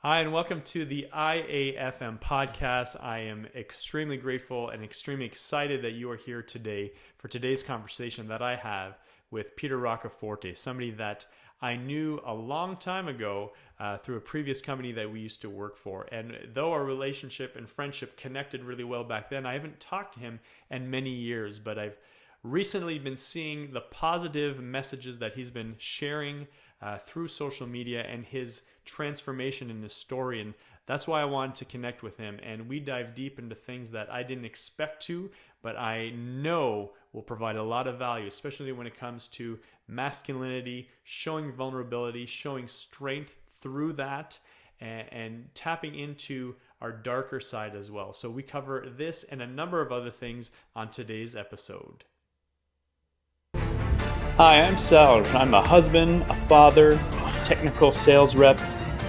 Hi, and welcome to the IAFM podcast. I am extremely grateful and extremely excited that you are here today for today's conversation that I have with Peter Roccaforte, somebody that I knew a long time ago through a previous company that we used to work for. And though our relationship and friendship connected really well back then, I haven't talked to him in many years, but I've recently been seeing the positive messages that he's been sharing through social media and his transformation in his story. And that's why I wanted to connect with him. And we dive deep into things that I didn't expect to, but I know will provide a lot of value, especially when it comes to masculinity, showing vulnerability, showing strength through that, and tapping into our darker side as well. So we cover this and a number of other things on today's episode. Hi, I'm Serge. I'm a husband, a father, a technical sales rep,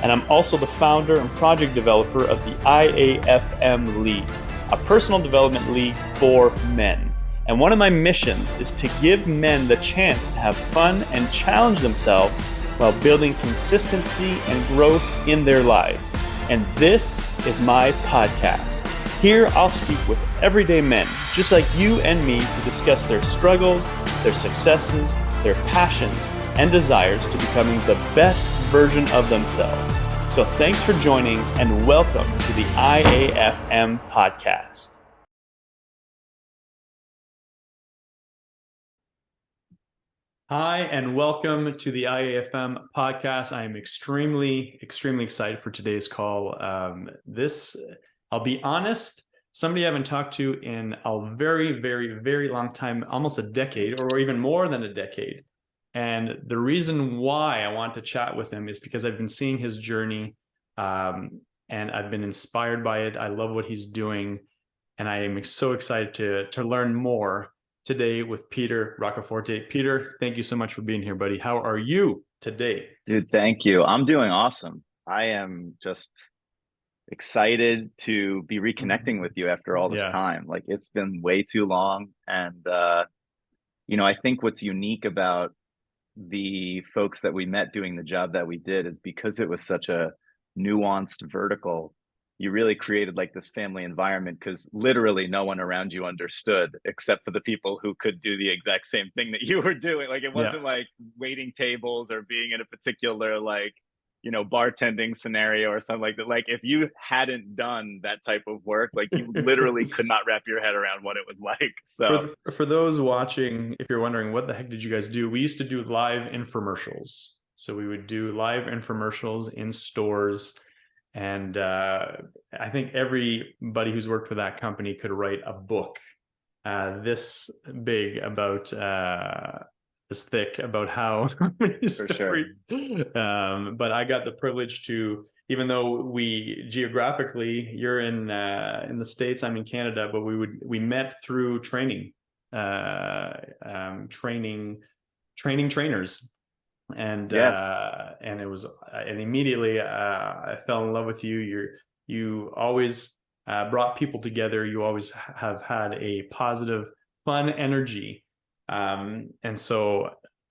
and I'm also the founder and project developer of the IAFM League, a personal development league for men. And one of my missions is to give men the chance to have fun and challenge themselves while building consistency and growth in their lives. And this is my podcast. Here I'll speak with everyday men, just like you and me, to discuss their struggles, their successes, their passions, and desires to becoming the best version of themselves. So thanks for joining and welcome to the IAFM podcast. Hi, and welcome to the IAFM podcast. I am extremely excited for today's call. I'll be honest, somebody I haven't talked to in a very long time, almost a decade or even more than a decade. And the reason why I want to chat with him is because I've been seeing his journey and I've been inspired by it. I love what he's doing. And I am so excited to learn more today with Peter Roccaforte. Peter, thank you so much for being here, buddy. How are you today? Dude, thank you. I'm doing awesome. I am just excited to be reconnecting with you after all this Yes. time. Like, it's been way too long. And, I think what's unique about the folks that we met doing the job that we did is because it was such a nuanced vertical. You really created like this family environment because literally no one around you understood except for the people who could do the exact same thing that you were doing. Like, it Yeah. wasn't like waiting tables or being in a particular bartending scenario or something like that. Like, if you hadn't done that type of work, like, you literally could not wrap your head around what it was like. So For those watching, if you're wondering what the heck did you guys do, we used to do live infomercials. So we would do live infomercials in stores. And I think everybody who's worked for that company could write a book this big about this thick about how many for sure. stories. But I got the privilege to, even though we geographically, you're in the States, I'm in Canada, but we met through training, training trainers. And Yeah. it was and immediately I fell in love with you. You always brought people together. You always have had a positive, fun energy, and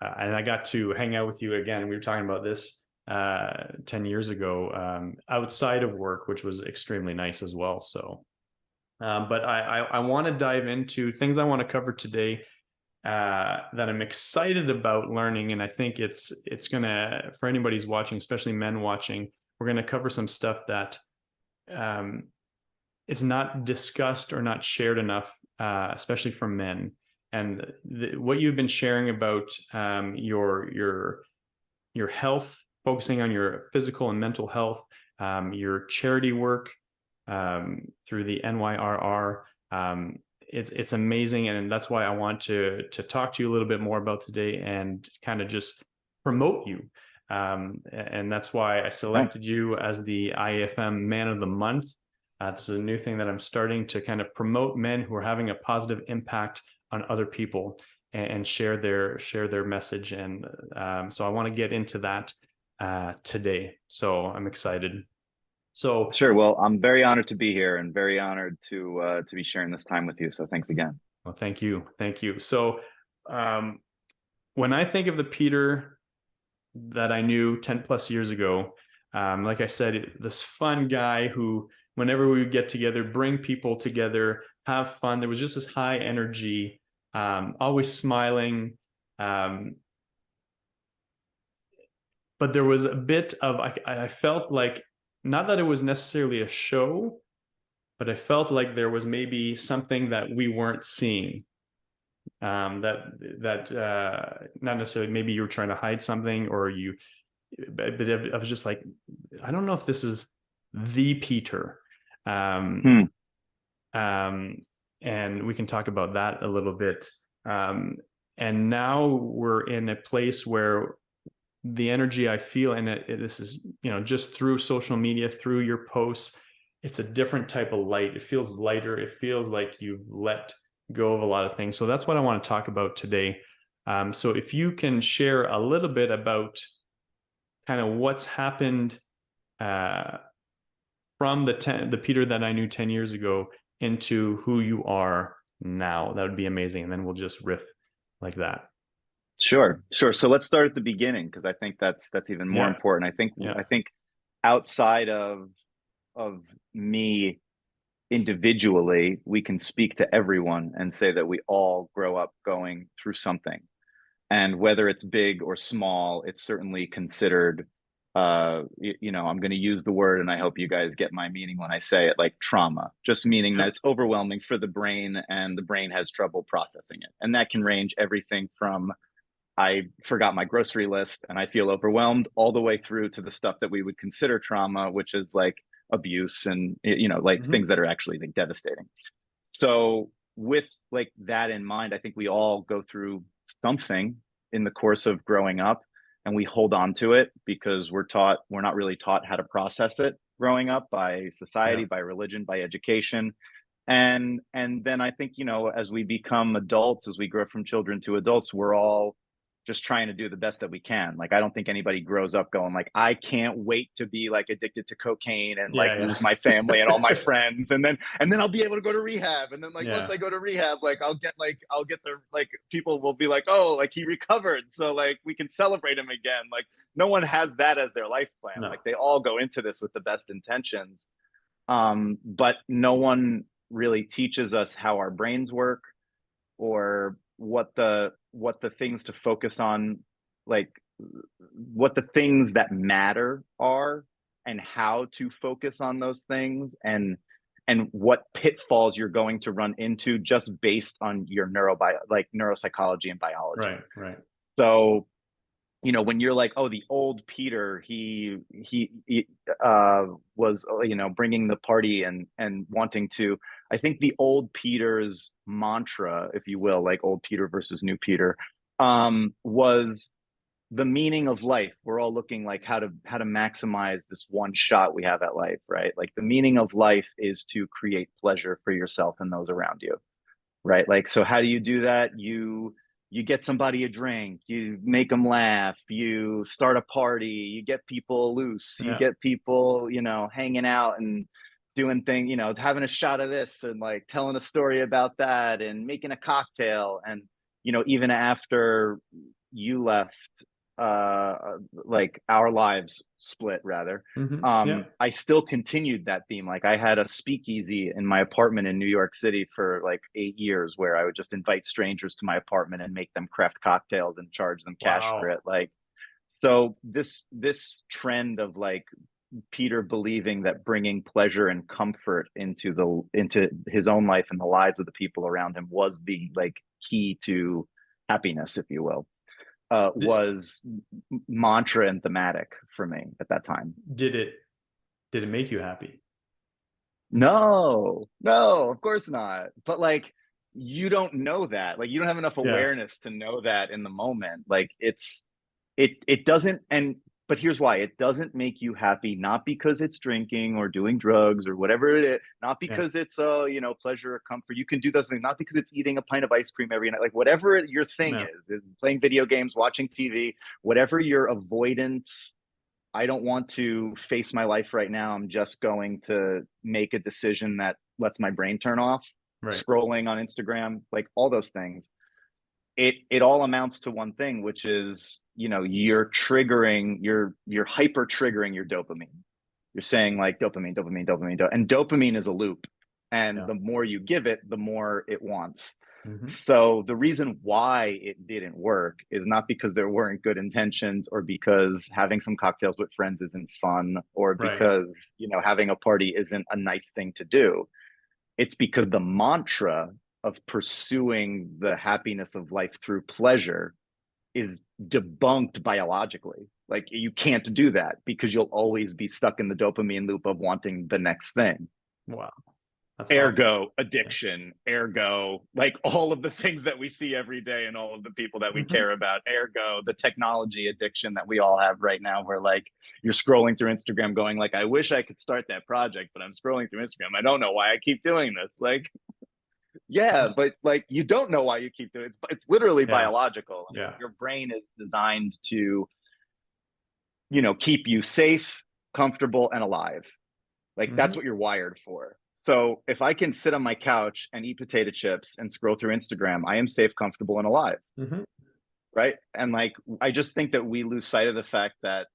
I got to hang out with you again. We were talking about this 10 years ago outside of work, which was extremely nice as well. So, but I want to dive into things I want to cover today that I'm excited about learning. And I think it's gonna, for anybody who's watching, especially men watching, we're gonna cover some stuff that it's not discussed or not shared enough, especially from men. And what you've been sharing about your health, focusing on your physical and mental health, your charity work through the NYRR. It's amazing, and that's why I want to talk to you a little bit more about today and kind of just promote you. And that's why I selected you as the IAFM Man of the Month. This is a new thing that I'm starting to kind of promote men who are having a positive impact on other people and share their message. And so I want to get into that today. So I'm excited. So Sure. Well, I'm very honored to be here and very honored to be sharing this time with you. So thanks again. well, thank you. So when I think of the Peter that I knew 10 plus years ago, Like I said, this fun guy who, whenever we would get together, bring people together, have fun. There was just this high energy, always smiling. Um, but there was a bit of, I felt like, not that it was necessarily a show, but I felt like there was maybe something that we weren't seeing. That not necessarily, maybe you were trying to hide something, or you, but I was just like, I don't know if this is the Peter. Um, Hmm. um, and we can talk about that a little bit. Um, and now we're in a place where the energy I feel, and this is, just through social media, through your posts, it's a different type of light. It feels lighter. It feels like you've let go of a lot of things. So that's what I want to talk about today. So if you can share a little bit about kind of what's happened uh, from the Peter that I knew 10 years ago into who you are now, that would be amazing. And then we'll just riff like that. Sure, sure. So let's start at the beginning because I think that's even more Yeah. important. Yeah. I think outside of me individually, we can speak to everyone and say that we all grow up going through something. And whether it's big or small, it's certainly considered I'm going to use the word, and I hope you guys get my meaning when I say it, like trauma, just meaning that Yep. it's overwhelming for the brain and the brain has trouble processing it. And that can range everything from I forgot my grocery list and I feel overwhelmed, all the way through to the stuff that we would consider trauma, which is like abuse and, like Mm-hmm. things that are actually like devastating. So with like that in mind, I think we all go through something in the course of growing up, and we hold on to it because we're not really taught how to process it growing up by society, Yeah. by religion, by education. And then I think, as we become adults, as we grow from children to adults, we're all just trying to do the best that we can. Like I don't think anybody grows up going like, I can't wait to be like addicted to cocaine and like Yeah. lose my family and all my friends, and then I'll be able to go to rehab. And then like once Yeah. I go to rehab, like I'll get the like people will be like, oh, like he recovered, so like we can celebrate him again. Like no one has that as their life plan. No. Like they all go into this with the best intentions, but no one really teaches us how our brains work, or what the things to focus on, like what the things that matter are, and how to focus on those things, and what pitfalls you're going to run into just based on your neuropsychology and biology. Right. Right. So when you're like, oh, the old Peter, he was, bringing the party and wanting to. I think the old Peter's mantra, if you will, like old Peter versus new Peter, was the meaning of life. We're all looking like how to maximize this one shot we have at life, right? Like the meaning of life is to create pleasure for yourself and those around you, right? Like, so how do you do that? You get somebody a drink, you make them laugh, you start a party, you get people loose, you Yeah. get people, hanging out and doing things, having a shot of this and like telling a story about that and making a cocktail. And even after you left, like our lives split rather, Mm-hmm. Yeah. I still continued that theme. Like I had a speakeasy in my apartment in New York City for like 8 years, where I would just invite strangers to my apartment and make them craft cocktails and charge them cash for Wow. it. Like, so this trend of like Peter believing that bringing pleasure and comfort into his own life and the lives of the people around him was the like key to happiness, if you will, Did, was mantra and thematic for me at that time. did it did it make you happy? No, no, of course not. But like, you don't know that. Like, you don't have enough Yeah. awareness to know that in the moment. Like, it doesn't. And but here's why: it doesn't make you happy, not because it's drinking or doing drugs or whatever it is, not Yeah. because it's pleasure or comfort. You can do those things, not because it's eating a pint of ice cream every night. Like, whatever your thing No. is playing video games, watching TV, whatever your avoidance. I don't want to face my life right now. I'm just going to make a decision that lets my brain turn off, Right. scrolling on Instagram, like all those things. it all amounts to one thing, which is, you're hyper triggering your dopamine. You're saying like dopamine, dopamine, dopamine, and dopamine is a loop. And Yeah. the more you give it, the more it wants. Hmm. So the reason why it didn't work is not because there weren't good intentions, or because having some cocktails with friends isn't fun, or Right. because, having a party isn't a nice thing to do. It's because the mantra of pursuing the happiness of life through pleasure is debunked biologically. Like, you can't do that because you'll always be stuck in the dopamine loop of wanting the next thing. Wow. That's awesome. Ergo Yeah. addiction, ergo like all of the things that we see every day and all of the people that we Hmm. care about, ergo the technology addiction that we all have right now, where like you're scrolling through Instagram going like, I wish I could start that project, but I'm scrolling through Instagram, I don't know why I keep doing this. Like, yeah, but like, you don't know why you keep doing it. It's literally Yeah. biological. Yeah. Your brain is designed to, keep you safe, comfortable, and alive. Like, that's Hmm. what you're wired for. So if I can sit on my couch and eat potato chips and scroll through Instagram, I am safe, comfortable, and alive. Hmm. Right. And like, I just think that we lose sight of the fact that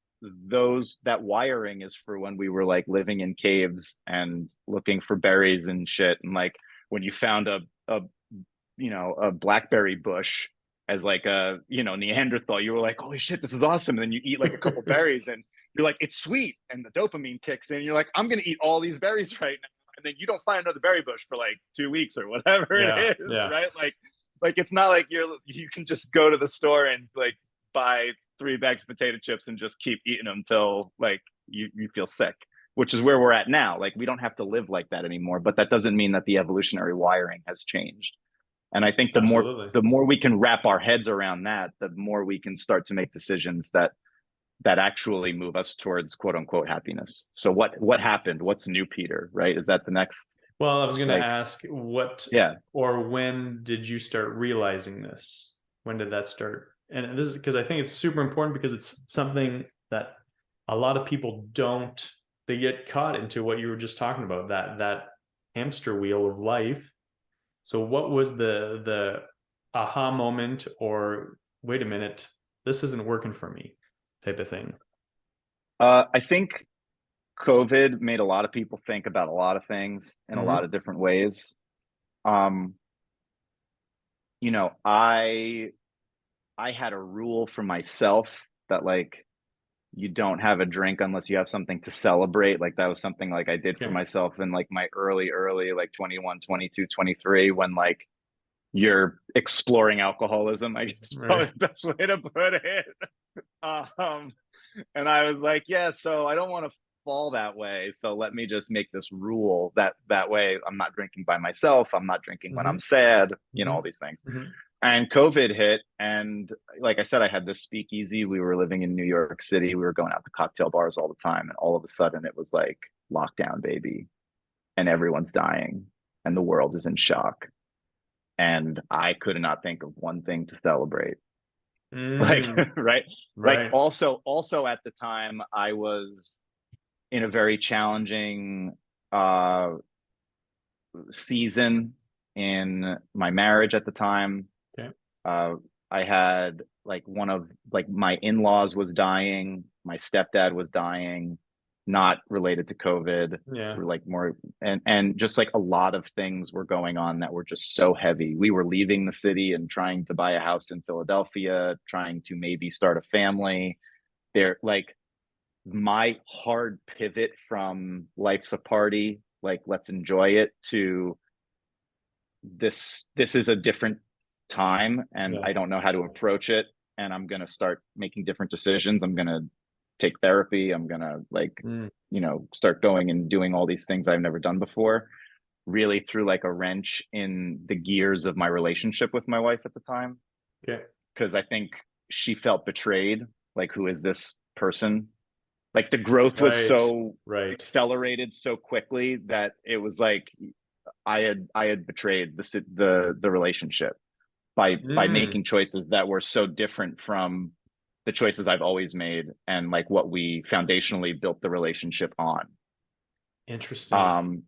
that wiring is for when we were like living in caves and looking for berries and shit. And like, when you found a blackberry bush as like a, Neanderthal, you were like, holy shit, this is awesome. And then you eat like a couple berries and you're like, it's sweet. And the dopamine kicks in. You're like, I'm going to eat all these berries right now. And then you don't find another berry bush for like 2 weeks or whatever Yeah. it is. Yeah. Right. Like it's not like you can just go to the store and like buy 3 bags of potato chips and just keep eating them until like you feel sick, which is where we're at now. Like, we don't have to live like that anymore, but that doesn't mean that the evolutionary wiring has changed. And I think the more Absolutely. the more we can wrap our heads around that, the more we can start to make decisions that actually move us towards quote unquote happiness. So what happened? What's new, Peter? Right? Is that the next, Well, I was going to like, ask what yeah. or when did you start realizing this? When did that start? And this is because I think it's super important because it's something that a lot of people don't, they get caught into what you were just talking about, that hamster wheel of life. So what was the aha moment or wait a minute, this isn't working for me type of thing? I think COVID made a lot of people think about a lot of things in a lot Hmm. of different ways. Um, I had a rule for myself that like, you don't have a drink unless you have something to celebrate. Like, that was something like I did for Okay. myself in like my early like 21, 22, 23, when like you're exploring alcoholism, I guess is probably Right. the best way to put it. Um, and I was like, yeah, so I don't want to fall that way. So let me just make this rule that way I'm not drinking by myself. I'm not drinking when I'm Hmm. sad, Hmm. all these things. Hmm. And COVID hit. And like I said, I had this speakeasy. We were living in New York City. We were going out to cocktail bars all the time. And all of a sudden it was like lockdown, baby. And everyone's dying. And the world is in shock. And I could not think of one thing to celebrate. Like, Mm, right. Like, right. also at the time, I was in a very challenging uh season in my marriage at the time. Okay. uh I had like one of like my in-laws was dying, my stepdad was dying, not related to COVID. Yeah. We're like more, and just like a lot of things were going on that were just so heavy. We were leaving the city and trying to buy a house in Philadelphia, trying to maybe start a family there. Like, my hard pivot from life's a party, like let's enjoy it, to this is a different time and Yeah. I don't know how to approach it, and I'm going to start making different decisions. I'm going to take therapy. I'm going to like, Mm, start going and doing all these things I've never done before. Really threw like a wrench in the gears of my relationship with my wife at the time, okay. because I think she felt betrayed. Like, who is this person? Like, the growth was Right. so Right. accelerated so quickly that it was like I had betrayed the relationship by Mm, making choices that were so different from the choices I've always made and like what we foundationally built the relationship on. interesting. Um,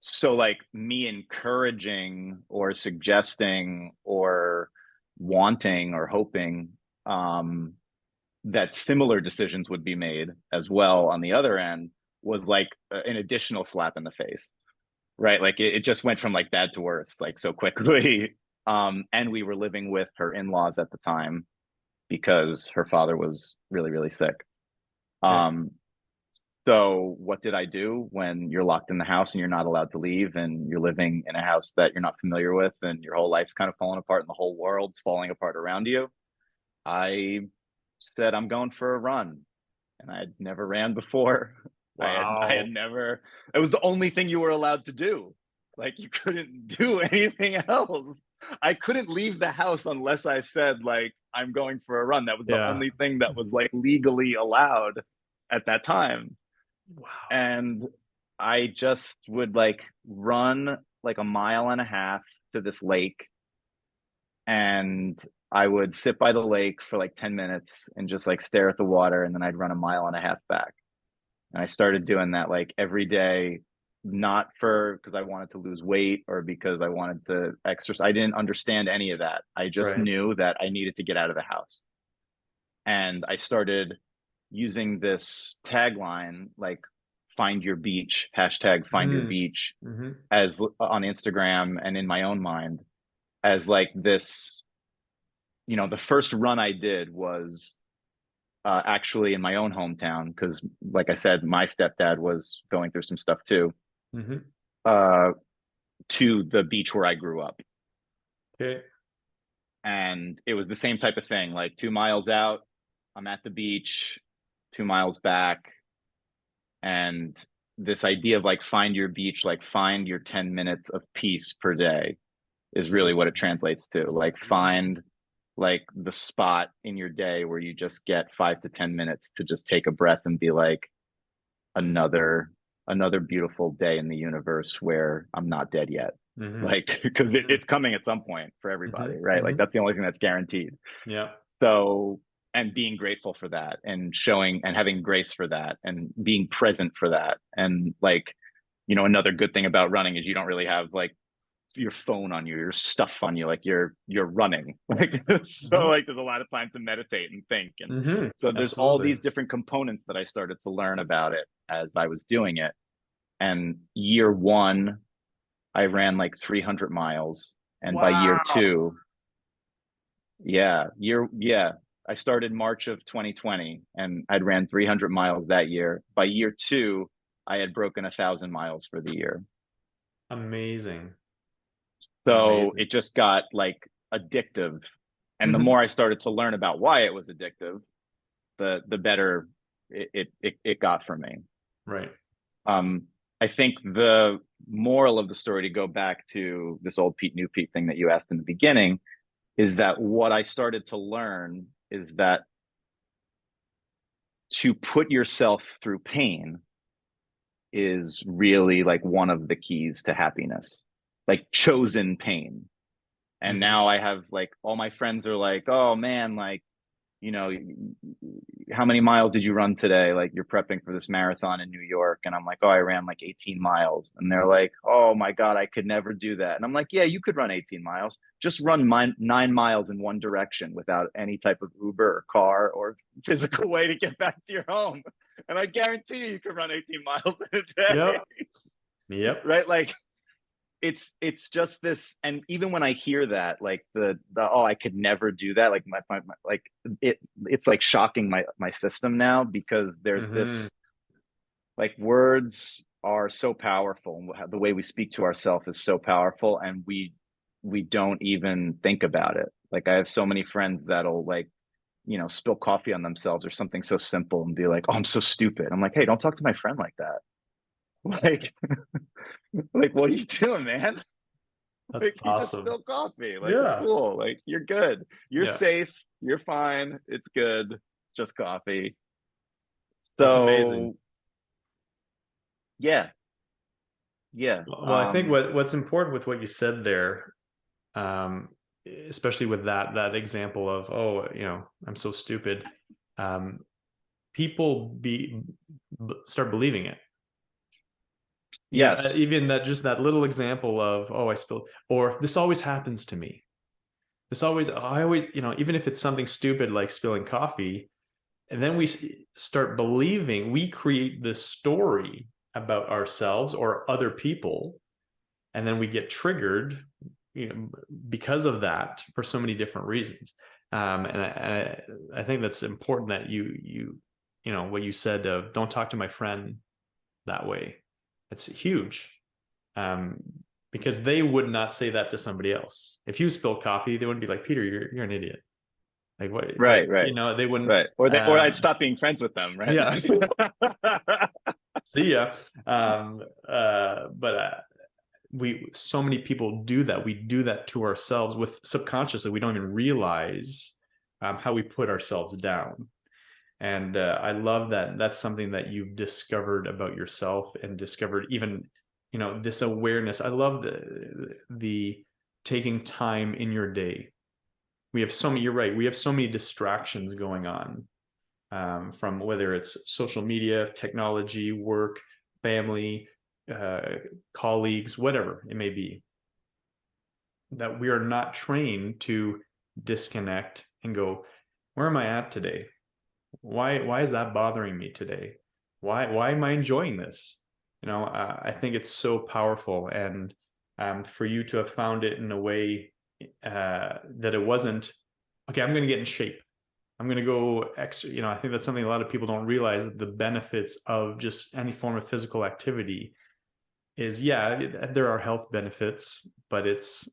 So like me encouraging or suggesting or wanting or hoping um that similar decisions would be made as well on the other end was like an additional slap in the face, right? Like it just went from like bad to worse like so quickly. And we were living with her in-laws at the time because her father was really, really sick. Okay. um so what did I do when you're locked in the house and you're not allowed to leave and you're living in a house that you're not familiar with and your whole life's kind of falling apart and the whole world's falling apart around you? I said, I'm going for a run. And I had never ran before. I had Wow. never, it was the only thing you were allowed to do. Like you couldn't do anything else. I couldn't leave the house unless I said like I'm going for a run. That was the Yeah. only thing that was like legally allowed at that time. Wow. And I just would like run like a mile and a half to this lake, and I would sit by the lake for like 10 minutes and just like stare at the water, and then I'd run a mile and a half back. And I started doing that like every day, not for because I wanted to lose weight or because I wanted to exercise. I didn't understand any of that. I just Right. knew that I needed to get out of the house. And I started using this tagline like find your beach, hashtag find your Mm. beach, Mm-hmm. as on Instagram and in my own mind as like this, the first run I did was actually in my own hometown because, like I said, my stepdad was going through some stuff too. Mm-hmm. Uh, to the beach where I grew up, Okay. and it was the same type of thing. Like 2 miles out, I'm at the beach. 2 miles back, and this idea of like find your beach, like find your 10 minutes of peace per day, is really what it Amazing. translates to. Like Amazing. find like the spot in your day where you just get 5 to 10 minutes to just take a breath and be like another another beautiful day in the universe where I'm not dead yet. Mm-hmm. Like because Mm-hmm. it's coming at some point for everybody, Mm-hmm. right? Mm-hmm. Like that's the only thing that's guaranteed. Yeah. So, and being grateful for that and showing and having grace for that and being present for that. And like, another good thing about running is you don't really have like your phone on you, your stuff on you, like you're running. Like so Mm-hmm. like there's a lot of time to meditate and think. And Mm-hmm. so there's all Absolutely. these different components that I started to learn about it as I was doing it. And year one, I ran like 300 miles. And by year Wow. two, I started March of 2020 and I'd ran 300 miles that year. By year two, I had broken 1,000 miles for the year. Amazing. So Amazing. it just got like addictive. And the Mm-hmm. more I started to learn about why it was addictive, the better it got for me. Right. Um, I think the moral of the story, to go back to this old Pete, new Pete thing that you asked in the beginning, is that what I started to learn is that to put yourself through pain is really like one of the keys to happiness, like chosen pain. And Mm-hmm. now I have like all my friends are like, oh man, like, you know, how many miles did you run today? Like you're prepping for this marathon in New York. And I'm like, oh, I ran like 18 miles. And they're like, oh my God, I could never do that. And I'm like, yeah, you could run 18 miles. Just run 9 miles in one direction without any type of Uber or car or physical way to get back to your home. And I guarantee you could run 18 miles in a day, Yep. Yep. right? Like it's just this. And even when I hear that, like the oh, I could never do that, like my like it's like shocking my system now, because there's Mm-hmm. this, like, words are so powerful, and the way we speak to ourselves is so powerful, and we don't even think about it. Like I have so many friends that'll like, spill coffee on themselves or something so simple and be like, oh, I'm so stupid. I'm like, hey, don't talk to my friend like that. Like like what are you doing, man? That's Like you just awesome. spill coffee. Like it's Yeah. cool. Like you're good. You're Yeah. safe. You're fine. It's good. It's just coffee. That's amazing. So yeah, yeah. Well, I think what's important with what you said there, um, especially with that example of, oh, I'm so stupid. Um, people start believing it. Yes. Even that, just that little example of, oh, I spilled, or this always happens to me. I always, even if it's something stupid like spilling coffee, and then we start believing, we create this story about ourselves or other people, and then we get triggered, because of that for so many different reasons. And I think that's important that what you said of don't talk to my friend that way. It's huge, um, because they would not say that to somebody else. If you spill coffee, they wouldn't be like, Peter, you're an idiot. Like what? Like, Right, right, they wouldn't. right. Or I'd stop being friends with them, right? Yeah. See ya. But we so many people do that. We do that to ourselves with subconsciously. We don't even realize how we put ourselves down. And I love that. That's something that you've discovered about yourself and discovered even, this awareness. I love the taking time in your day. We have so many. You're right. We have so many distractions going on, from whether it's social media, technology, work, family, uh, colleagues, whatever it may be, that we are not trained to disconnect and go, where am I at today? Why is that bothering me today? Why am I enjoying this? I think it's so powerful, and for you to have found it in a way that it wasn't okay. I'm going to get in shape. I'm going to go extra. I think that's something a lot of people don't realize, that the benefits of just any form of physical activity is, yeah, there are health benefits, but it's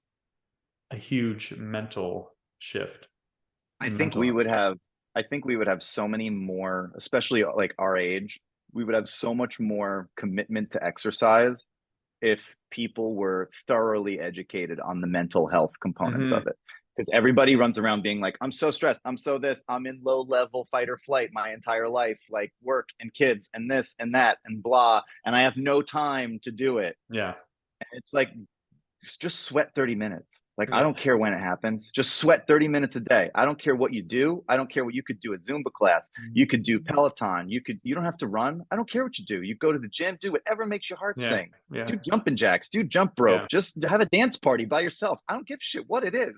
a huge mental shift I in think mental we health. would have I think we would have so many more, especially like our age, we would have so much more commitment to exercise if people were thoroughly educated on the mental health components Mm-hmm. of it. Because everybody runs around being like, I'm so stressed. I'm so this. I'm in low level fight or flight my entire life, like work and kids and this and that and blah. And I have no time to do it. Yeah. It's like, just sweat 30 minutes. Like, I Yeah. don't care when it happens. Just sweat 30 minutes a day. I don't care what you do. I don't care what you could do at Zumba class. You could do Peloton. You don't have to run. I don't care what you do. You go to the gym, do whatever makes your heart Yeah. sing. Yeah. Do jumping jacks, do jump rope, Yeah. just have a dance party by yourself. I don't give a shit what it is,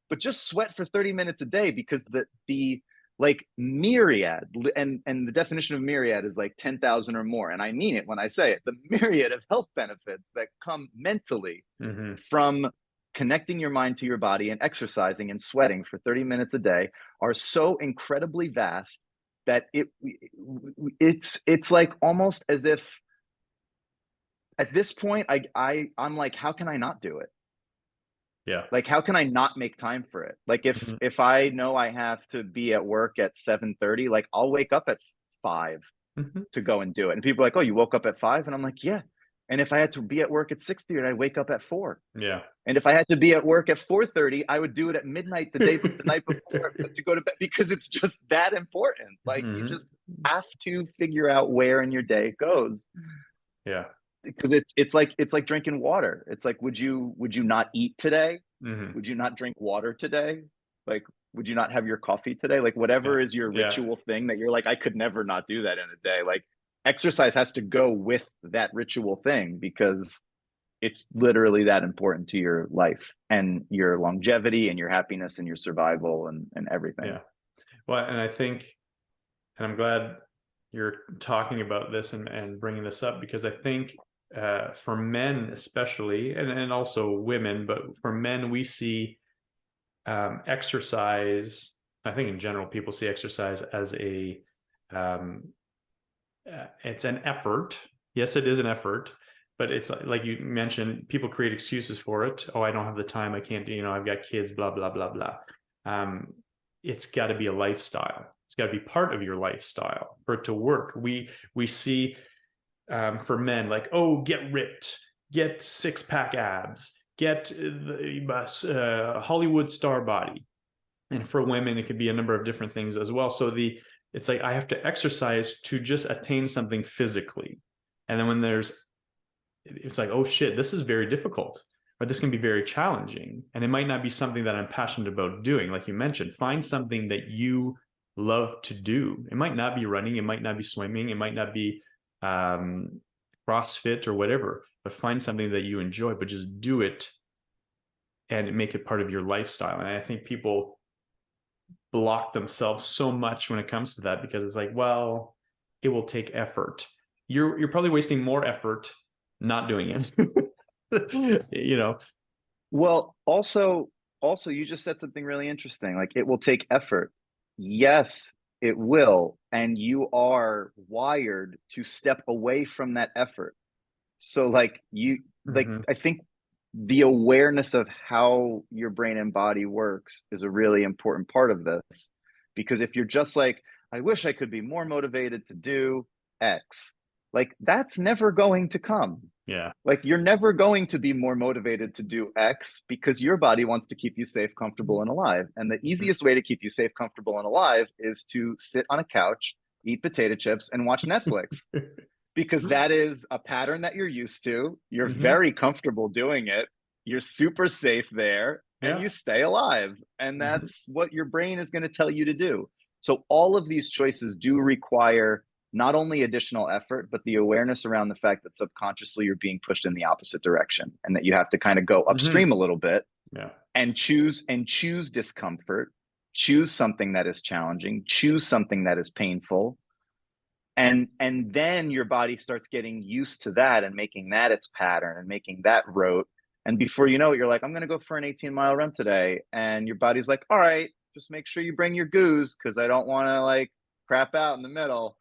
but just sweat for 30 minutes a day, because the like myriad, and the definition of myriad is like 10,000 or more, and I mean it when I say it, the myriad of health benefits that come mentally Mm-hmm. from connecting your mind to your body and exercising and sweating for 30 minutes a day are so incredibly vast that it's like almost as if at this point I'm like, how can I not do it? Yeah. Like, how can I not make time for it? Like, Mm-hmm. if I know I have to be at work at 7:30, like I'll wake up at 5 Mm-hmm. to go and do it. And people are like, oh, you woke up at 5? And I'm like, yeah. And if I had to be at work at 6:30, I'd wake up at 4. Yeah. And if I had to be at work at 4:30, I would do it at midnight the night before to go to bed, because it's just that important. Like, you Mm-hmm. just have to figure out where in your day it goes, Yeah. because it's like drinking water. It's like, would you not eat today? Mm-hmm. Would you not drink water today? Like, would you not have your coffee today? Like, Yeah. whatever is your Yeah. ritual thing that you're like, I could never not do that in a day. Like, exercise has to go with that ritual thing, because it's literally that important to your life and your longevity and your happiness and your survival and everything. Yeah. Well, and I think, and I'm glad you're talking about this and bringing this up, because I think for men especially, and also women, but for men, we see exercise. I think in general, people see exercise as um, it's an effort. Yes, it is an effort, but it's like you mentioned, people create excuses for it. Oh, I don't have the time. I can't do, I've got kids, blah, blah, blah, blah. Um, it's got to be a lifestyle. It's got to be part of your lifestyle for it to work. We see for men like, oh, get ripped, get 6-pack abs, get the Hollywood star body. And for women, it could be a number of different things as well. So it's like I have to exercise to just attain something physically. And then when it's like, oh shit, this is very difficult, or this can be very challenging. And it might not be something that I'm passionate about doing. Like you mentioned, find something that you love to do. It might not be running, it might not be swimming, it might not be CrossFit or whatever. but find something that you enjoy, but just do it and make it part of your lifestyle. And I think people block themselves so much when it comes to that, because it's like, well, it will take effort. You're probably wasting more effort not doing it. You know. Well, also you just said something really interesting. Like it will take effort. Yes, it will. And you are wired to step away from that effort. So Mm-hmm. I think the awareness of how your brain and body works is a really important part of this. Because if you're just like, I wish I could be more motivated to do X, like that's never going to come. Yeah. Like you're never going to be more motivated to do X because your body wants to keep you safe, comfortable, and alive. And the easiest way to keep you safe, comfortable, and alive is to sit on a couch, eat potato chips, and watch Netflix, because that is a pattern that you're used to. You're Mm-hmm. very comfortable doing it. You're super safe there and Yeah. you stay alive. And Mm-hmm. that's what your brain is going to tell you to do. So all of these choices do require not only additional effort, but the awareness around the fact that subconsciously you're being pushed in the opposite direction and that you have to kind of go Mm-hmm. upstream a little bit Yeah. and choose discomfort, choose something that is challenging, choose something that is painful, and then your body starts getting used to that and making that its pattern and making that rote. And before you know it, you're like, I'm going to go for an 18-mile run today, and your body's like, all right, just make sure you bring your goose because I don't want to like crap out in the middle.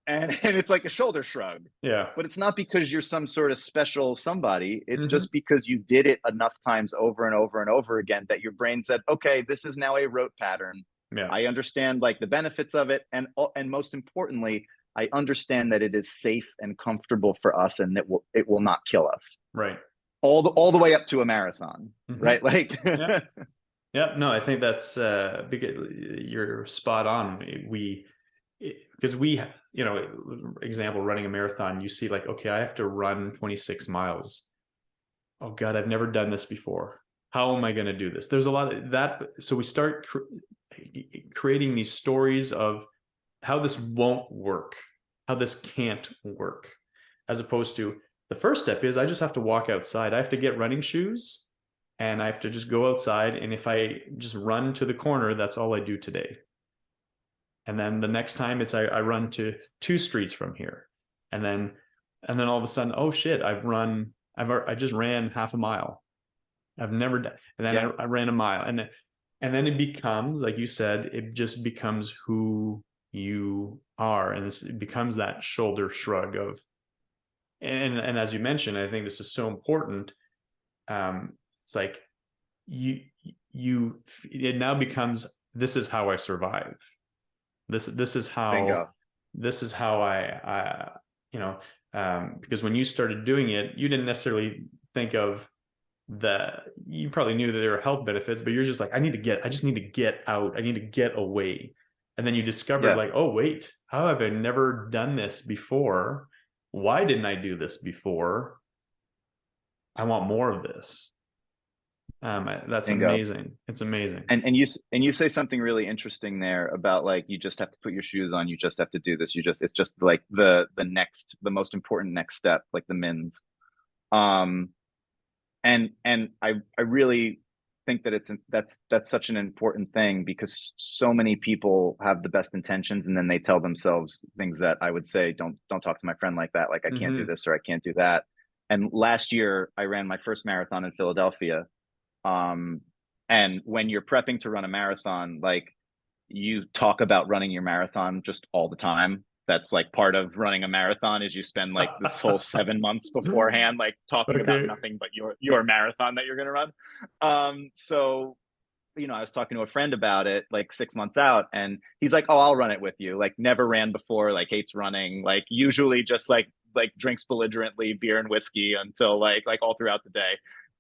And it's like a shoulder shrug, Yeah. but it's not because you're some sort of special somebody. It's Mm-hmm. just because you did it enough times over and over and over again that your brain said, okay, this is now a rote pattern. Yeah. I understand like the benefits of it, and most importantly, I understand that it is safe and comfortable for us, and that it will not kill us. Right. All the way up to a marathon, Mm-hmm. right? Like, Yeah. Yeah. No, I think that's because you're spot on. Because we, example, running a marathon, you see like, okay, I have to run 26 miles. Oh God, I've never done this before. How am I going to do this? There's a lot of that. So we start creating these stories of how this won't work, how this can't work, as opposed to the first step is I just have to walk outside. I have to get running shoes and I have to just go outside. And if I just run to the corner, that's all I do today. And then the next time I run to 2 streets from here. And then all of a sudden, oh shit, I just ran half a mile. I've never done, and then yeah, I ran a mile, and then it becomes, like you said, it just becomes who you are, and it becomes that shoulder shrug of, and as you mentioned, I think this is so important. It's like you it now becomes, this is how I survive. This is how bingo. this is how I you know because when you started doing it, you didn't necessarily think of you probably knew that there were health benefits, but you're just like, I just need to get out. I need to get away. And then you discovered Yeah, like, oh, wait, how have I never done this before? Why didn't I do this before? I want more of this. That's bingo. amazing. It's amazing. And you say something really interesting there about like you just have to put your shoes on, you just have to do this, it's just like the most important next step, like the mins. um and I really think that that's such an important thing, because so many people have the best intentions and then they tell themselves things that I would say, don't talk to my friend like that, like I can't do Mm-hmm. this or I can't do that. And last year I ran my first marathon in Philadelphia. um and when you're prepping to run a marathon, like you talk about running your marathon just all the time. That's like part of running a marathon, is you spend like this whole 7 months beforehand like talking about Okay. nothing but your marathon that you're going to run. So I was talking to a friend about it like 6 months out, and he's like, oh, I'll run it with you. Like never ran before, like hates running, like usually just like drinks belligerently beer and whiskey until like all throughout the day.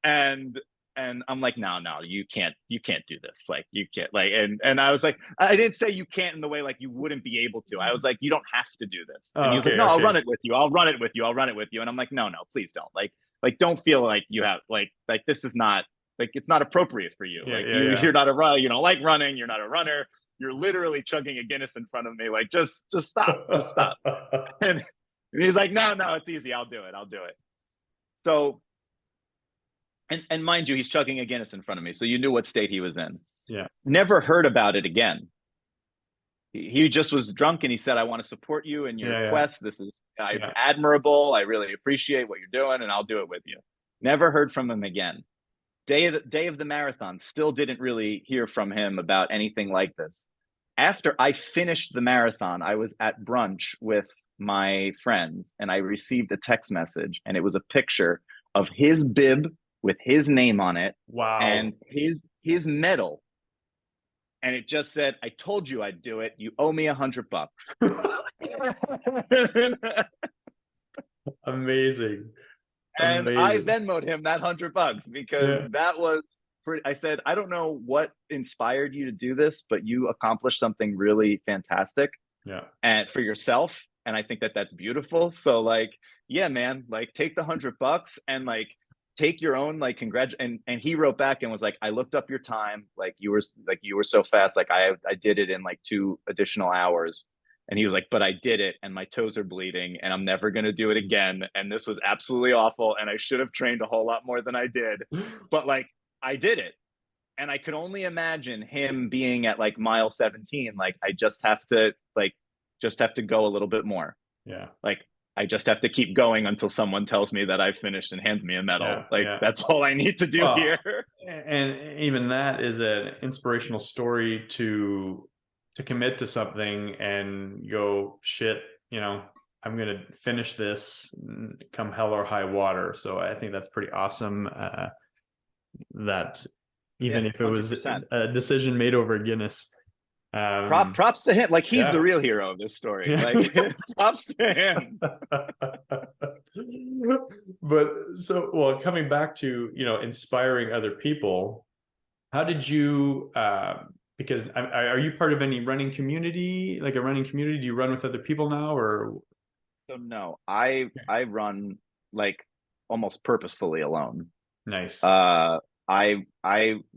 And I'm like, no, you can't do this. Like you can't, like, and I was like, I didn't say you can't in the way like you wouldn't be able to. I was like, you don't have to do this. And Oh, he was like, okay. no, I'll Okay. run it with you. I'll run it with you. I'll run it with you. And I'm like, no, please don't. Like don't feel like you have like this is not, like it's not appropriate for you. Yeah. Like Yeah. Yeah. you're not a runner. You don't like running. You're not a runner. You're literally chugging a Guinness in front of me. Like just stop. And he's like, no, it's easy. I'll do it. So, and mind you, he's chugging a Guinness in front of me, so you knew what state he was in. Yeah. Never heard about it again. He just was drunk and he said, I want to support you in your Yeah. Yeah. quest. This is Yeah. admirable. I really appreciate what you're doing and I'll do it with you. Never heard from him again. Day of the marathon, still didn't really hear from him about anything like this. After I finished the marathon, I was at brunch with my friends and I received a text message, and it was a picture of his bib with his name on it Wow. and his medal, and it just said, I told you I'd do it. You owe me $100. Amazing. And I Amazing. Venmoed him that $100 because Yeah. that was pretty. I said, I don't know what inspired you to do this, but you accomplished something really fantastic Yeah. and for yourself. And I think that that's beautiful. So like, yeah, man, like take the $100 and like take your own like and he wrote back and was like, I looked up your time, like you were so fast, like I did it in like 2 additional hours. And he was like, but I did it and my toes are bleeding and I'm never going to do it again, and this was absolutely awful and I should have trained a whole lot more than I did, but like I did it. And I could only imagine him being at like mile 17, like I just have to go a little bit more. Yeah. Like I just have to keep going until someone tells me that I've finished and hands me a medal. Yeah. Like Yeah. that's all I need to do Well, here. and even that is an inspirational story to commit to something and go, shit, I'm going to finish this come hell or high water. So I think that's pretty awesome. That Yeah, even if it was 100%. a decision made over Guinness. Props to him. Like he's the Yeah. real hero of this story. Yeah. Like props to him. But so, well, coming back to, inspiring other people, how did you, because are you part of any running community, like a running community? Do you run with other people now or? So no, I run like almost purposefully alone. Nice. Uh, I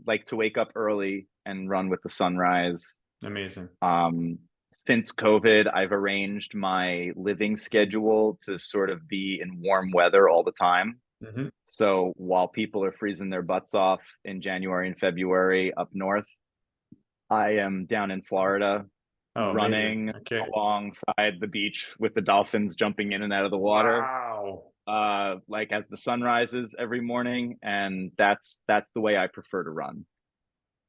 like to wake up early and run with the sunrise. Amazing. Um, since COVID, I've arranged my living schedule to sort of be in warm weather all the time. Hmm. So while people are freezing their butts off in January and February up north, I am down in Florida Oh, amazing. running Okay. alongside the beach with the dolphins jumping in and out of the water, Wow. like as the sun rises every morning, and that's the way I prefer to run.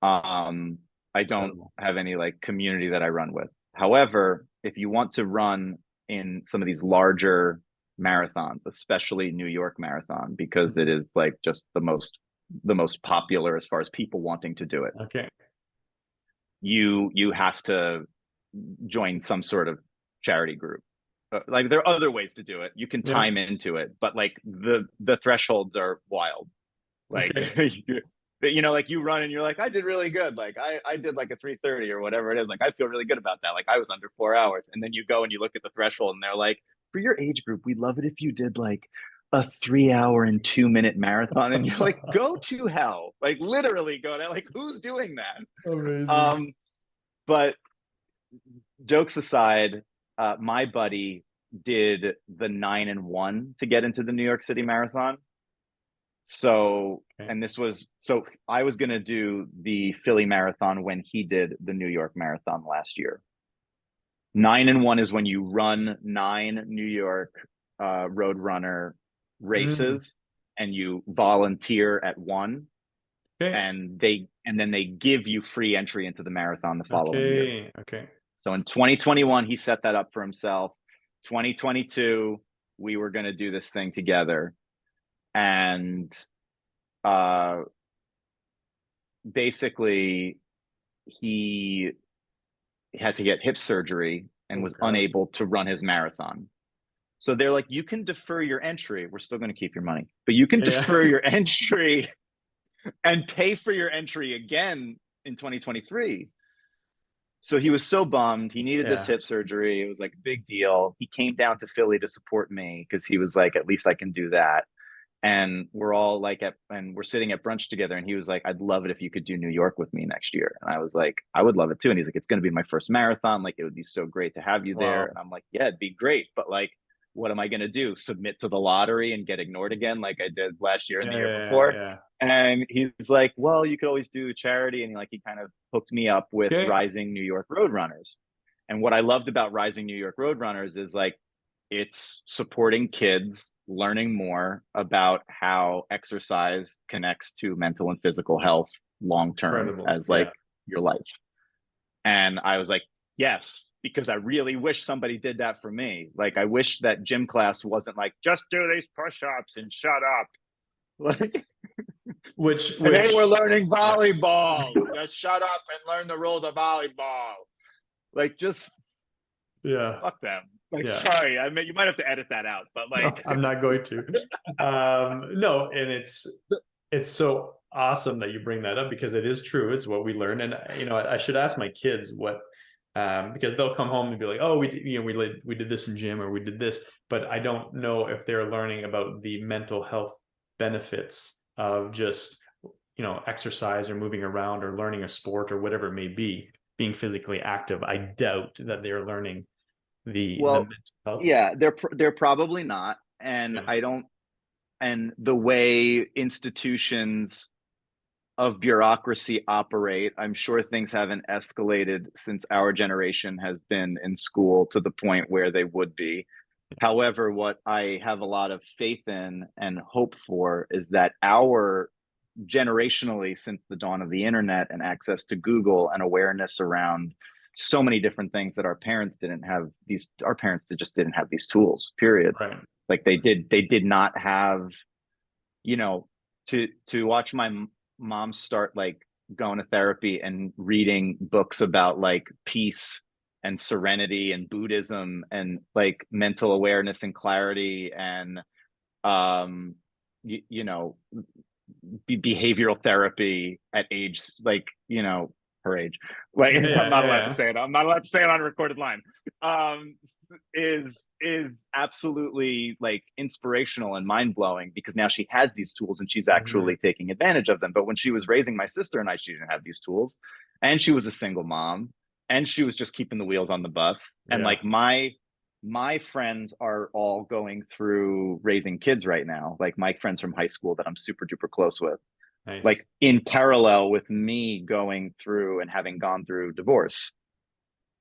Um, I don't Incredible. have any like community that I run with. However, if you want to run in some of these larger marathons, especially New York Marathon, because it Mhm. is like just the most popular as far as people wanting to do it, Okay. you have to join some sort of charity group. Like there are other ways to do it. You can Yeah. time into it, but like the thresholds are wild. Like Okay. like you run and you're like, I did really good. Like I did like a 3:30 or whatever it is. Like I feel really good about that. Like I was under 4 hours. And then you go and you look at the threshold and they're like, for your age group, we'd love it if you did like a 3 hour and 2 minute marathon. And you're like, go to hell. Like literally go to, like, who's doing that? Amazing. But jokes aside, my buddy did the 9 and 1 to get into the New York City Marathon. So, Okay. and so I was going to do the Philly Marathon when he did the New York Marathon last year. 9 and 1 is when you run 9 New York Road Runner Mm. races and you volunteer at one, Okay. and then they give you free entry into the marathon the following year. Okay. Okay. So in 2021, he set that up for himself. 2022, we were going to do this thing together. And uh, basically, he had to get hip surgery and Oh was God. unable to run his marathon. So they're like, you can defer your entry. We're still going to keep your money, but you can Yeah. defer your entry and pay for your entry again in 2023. So he was so bummed. He needed this Yeah. hip surgery. It was like a big deal. He came down to Philly to support me because he was like, at least I can do that. And we're all like and we're sitting at brunch together. And he was like, I'd love it if you could do New York with me next year. And I was like, I would love it too. And he's like, it's going to be my first marathon. Like, it would be so great to have you there. Wow. And I'm like, yeah, it'd be great. But like, what am I going to do? Submit to the lottery and get ignored again, like I did last year and Yeah, the year yeah, before? yeah. And he's like, well, you could always do charity. And he kind of hooked me up with Okay. Rising New York Roadrunners. And what I loved about Rising New York Roadrunners is like, it's supporting kids learning more about how exercise connects to mental and physical health long term Incredible. as like Yeah. your life. And I was like, yes, because I really wish somebody did that for me. Like, I wish that gym class wasn't like, just do these push ups and shut up. Like, today we're Which, learning yeah. volleyball. Just shut up and learn the rules of volleyball. Like, just Yeah. fuck them. Like, Yeah. sorry, I mean, you might have to edit that out, but No, like, I'm not going to. No, and it's so awesome that you bring that up because it is true. It's what we learn, and I should ask my kids what, because they'll come home and be like, "Oh, we did this in gym or we did this," but I don't know if they're learning about the mental health benefits of just exercise or moving around or learning a sport or whatever it may be, being physically active. I doubt that they're learning the well, mental health. yeah, they're probably not, and Yeah. I don't. And the way institutions of bureaucracy operate, I'm sure things haven't escalated since our generation has been in school to the point where they would be. However, what I have a lot of faith in and hope for is that our generationally, since the dawn of the internet and access to Google and awareness around so many different things that our parents just didn't have these tools, period. Right. Like they did not have, you know, to watch my mom start like going to therapy and reading books about like peace and serenity and Buddhism and like mental awareness and clarity and um you know, behavioral therapy at age like, her age, like Yeah, I'm not allowed to yeah, say it, I'm not allowed to say it on a recorded line, um is absolutely like inspirational and mind-blowing because now she has these tools and she's yeah. Hmm. actually taking advantage of them. But when she was raising my sister and I, she didn't have these tools, and she was a single mom, and she was just keeping the wheels on the bus. And Yeah. like my friends are all going through raising kids right now, like my friends from high school that I'm super duper close with, like Nice. in parallel with me going through and having gone through divorce.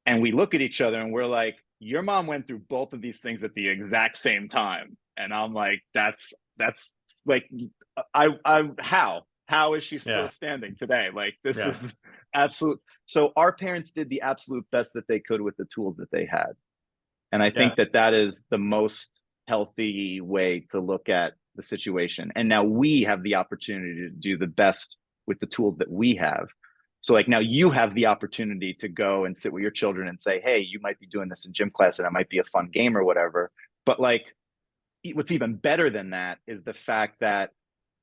And we look at each other and we're like, your mom went through both of these things at the exact same time. And I'm like, that's like, I how is she still Yeah. standing today? Like, this Yeah. is absolute. So our parents did the absolute best that they could with the tools that they had. And I Yeah. think that is the most healthy way to look at the situation. And now we have the opportunity to do the best with the tools that we have. So like now you have the opportunity to go and sit with your children and say, hey, you might be doing this in gym class and it might be a fun game or whatever. But like, what's even better than that is the fact that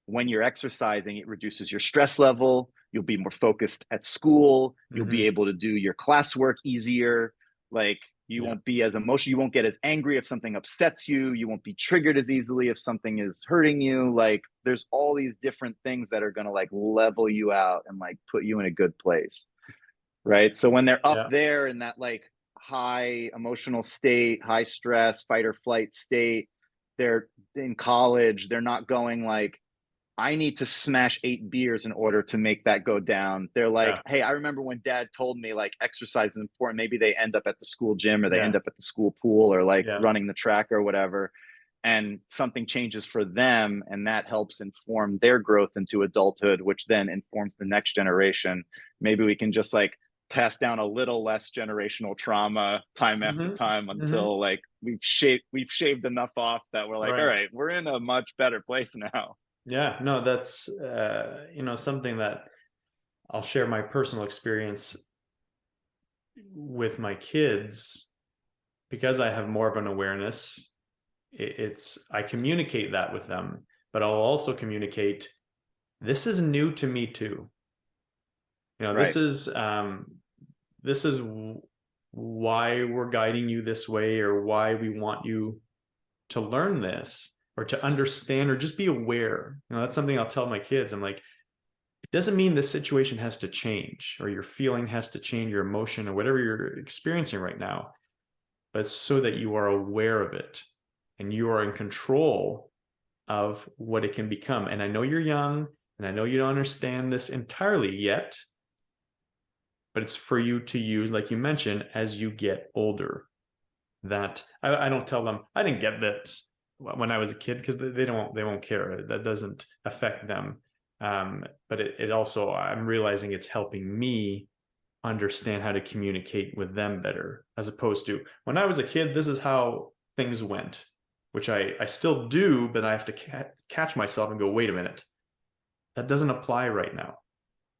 when you're exercising, it reduces your stress level. You'll be more focused at school. You'll be Hmm. able to do your classwork easier. Like, you Yeah. won't be as emotional. You won't get as angry if something upsets you. You won't be triggered as easily if something is hurting you. Like, there's all these different things that are going to like level you out and like put you in a good place. Right. So when they're up Yeah. there in that like high emotional state, high stress, fight or flight state, they're in college, they're not going like, I need to smash 8 beers in order to make that go down. They're like, Yeah. hey, I remember when dad told me like exercise is important. Maybe they end up at the school gym or they end Yeah. up at the school pool or like Yeah. running the track or whatever. And something changes for them. And that helps inform their growth into adulthood, which then informs the next generation. Maybe we can just like pass down a little less generational trauma time after Hmm. time Hmm. until like we've shaved enough off that we're like, all Right. right, we're in a much better place now. Yeah. No, that's something that I'll share my personal experience with my kids because I have more of an awareness. It's I communicate that with them, but I'll also communicate this is new to me too. Right. This is why we're guiding you this way or why we want you to learn this or to understand or just be aware. That's something I'll tell my kids. I'm like, it doesn't mean the situation has to change or your feeling has to change, your emotion or whatever you're experiencing right now, but so that you are aware of it. and you are in control of what it can become. And I know you're young, and I know you don't understand this entirely yet, but it's for you to use, like you mentioned, as you get older. That I don't tell them I didn't get this when I was a kid, because they won't care. That doesn't affect them. But it also, I'm realizing it's helping me understand how to communicate with them better, as opposed to when I was a kid, this is how things went, which I still do, but I have to catch myself and go, wait a minute, that doesn't apply right now.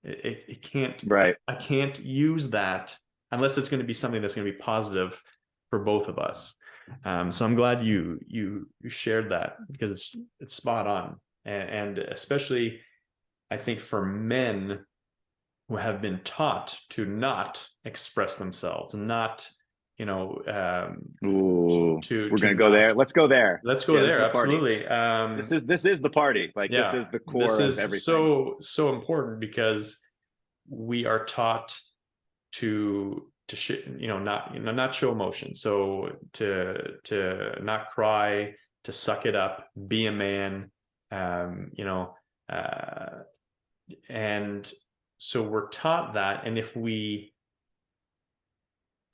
It can't, Right. I can't use that unless it's going to be something that's going to be positive for both of us. So I'm glad you shared that, because it's spot on. And especially, I think, for men who have been taught to not express themselves, not, Ooh, we're to gonna go not. there. Let's go there. Let's go Yeah, this is there. the party. Absolutely. This is the party. Like, this Yeah, is the this core of is everything. so important, because we are taught not show emotion. So to not cry, to suck it up, be a man, um, you know, uh, and so we're taught that, and if we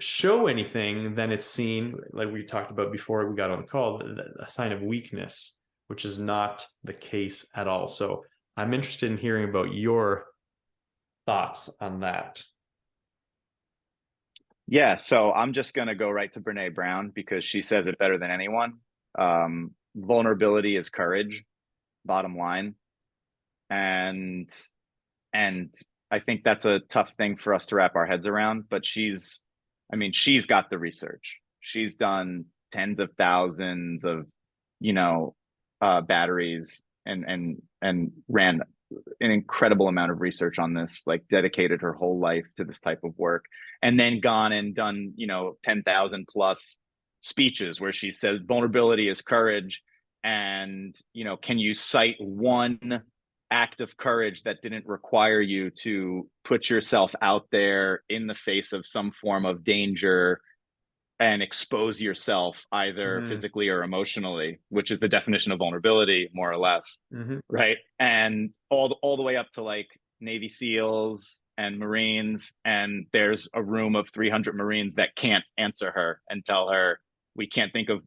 show anything, then it's seen, like we talked about before we got on the call, a sign of weakness, which is not the case at all. So I'm interested in hearing about your thoughts on that. Yeah, so I'm just gonna go right to Brene Brown because she says it better than anyone. Vulnerability is courage, bottom line. And and I think that's a tough thing for us to wrap our heads around, but she's got the research. She's done tens of thousands of, you know, batteries, and ran an incredible amount of research on this, like dedicated her whole life to this type of work, and then gone and done, 10,000 plus speeches where she says vulnerability is courage. And, can you cite one act of courage that didn't require you to put yourself out there in the face of some form of danger and expose yourself either Mm-hmm. physically or emotionally, which is the definition of vulnerability, more or less, Mm-hmm. right? And all the way up to like Navy SEALs and Marines, and there's a room of 300 Marines that can't answer her and tell her, we can't think of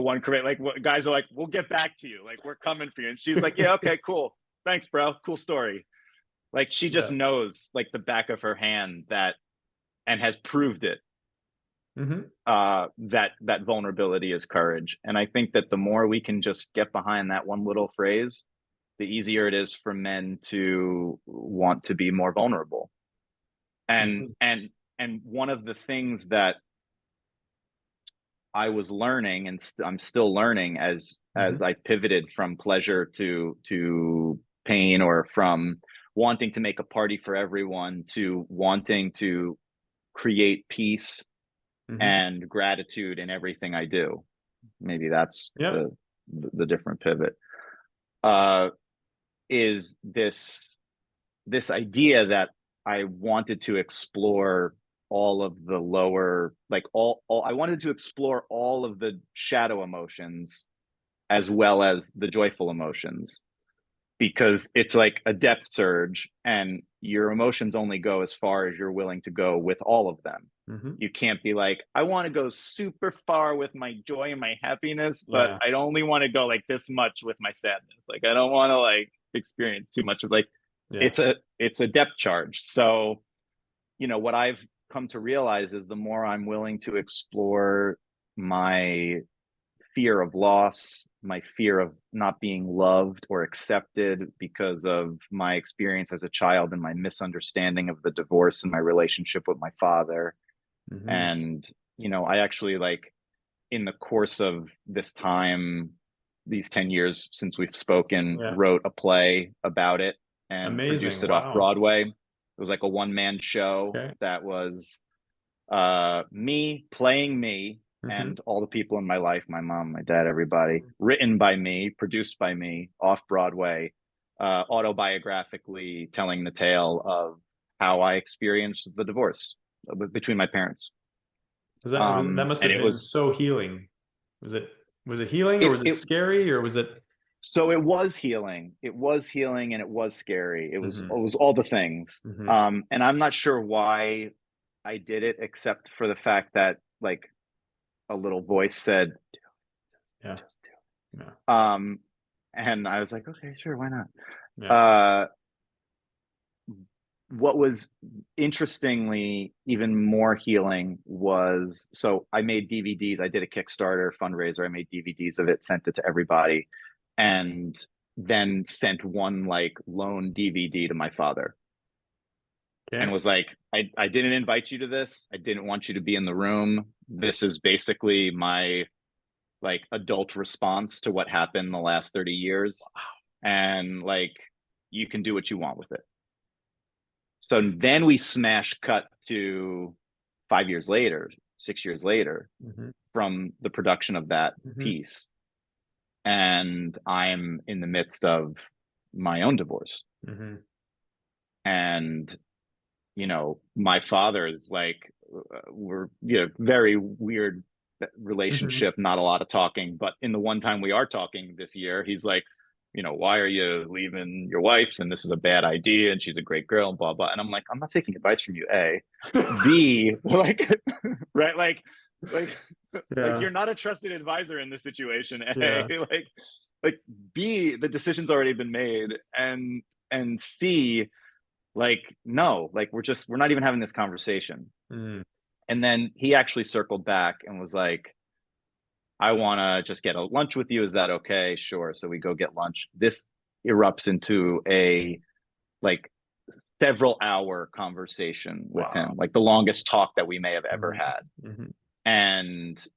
one correct. Like, guys are like, we'll get back to you, like, we're coming for you. And she's like, yeah, okay, cool, thanks, bro, cool story. Like, she just Yeah. knows like the back of her hand that, and has proved it, Mm-hmm. that vulnerability is courage. And I think that the more we can just get behind that one little phrase, the easier it is for men to want to be more vulnerable. And Mm-hmm. and one of the things that I was learning, and I'm still learning as Mm-hmm. I pivoted from pleasure to pain, or from wanting to make a party for everyone to wanting to create peace Mm-hmm. and gratitude in everything I do. Maybe that's Yeah. the different pivot. Uh, is this idea that I wanted to explore all of the lower, like, all I wanted to explore all of the shadow emotions as well as the joyful emotions, because it's like a depth surge, and your emotions only go as far as you're willing to go with all of them. Mm-hmm. You can't be like, I want to go super far with my joy and my happiness, but Yeah. I only want to go like this much with my sadness. Like, I don't want to like experience too much of, like, Yeah. it's a depth charge. So, what I've come to realize is the more I'm willing to explore my fear of loss, my fear of not being loved or accepted because of my experience as a child and my misunderstanding of the divorce and my relationship with my father. Mm-hmm. And, I actually, like, in the course of this time, these 10 years since we've spoken, Yeah. wrote a play about it and produced Amazing. it off Wow. Broadway. It was like a one-man show Okay. that was me playing me Mm-hmm. and all the people in my life, my mom, my dad, everybody, written by me, produced by me, off Broadway, autobiographically telling the tale of how I experienced the divorce That And must have it been was so healing. Was it? Was it healing, or it was it it scary, or was it? so it was healing. It was healing, and it was scary. It Hmm. was all the things. Hmm. And I'm not sure why I did it, except for the fact that like a little voice said, Yeah. just do Yeah. it. And I was like, okay, sure, why not? Yeah. Uh, what was interestingly even more healing was, so I made DVDs. I did a Kickstarter fundraiser. I made DVDs of it, sent it to everybody, and then sent one like lone DVD to my father and Okay. was like, I didn't invite you to this. I didn't want you to be in the room. This is basically my like adult response to what happened the last 30 years. And like, you can do what you want with it. So then we smash cut to 5 years later, 6 years later Hmm. from the production of that Hmm. piece. And I'm in the midst of my own divorce. Hmm. And, my father is like, we're, very weird Hmm. relationship, not a lot of talking. But in the one time we are talking this year, he's like, why are you leaving your wife? And this is a bad idea. And she's a great girl and blah, blah. And I'm like, I'm not taking advice from you, A. B, like, right? Like, like Yeah. you're not a trusted advisor in this situation, A. Yeah. Like B, the decision's already been made. And C, like, no, like we're not even having this conversation. Mm. And then he actually circled back and was like, I want to just get a lunch with you. Is that okay? Sure. So we go get lunch. This erupts into a like several hour conversation with him, Wow. like the longest talk that we may have ever Hmm. had. Hmm. And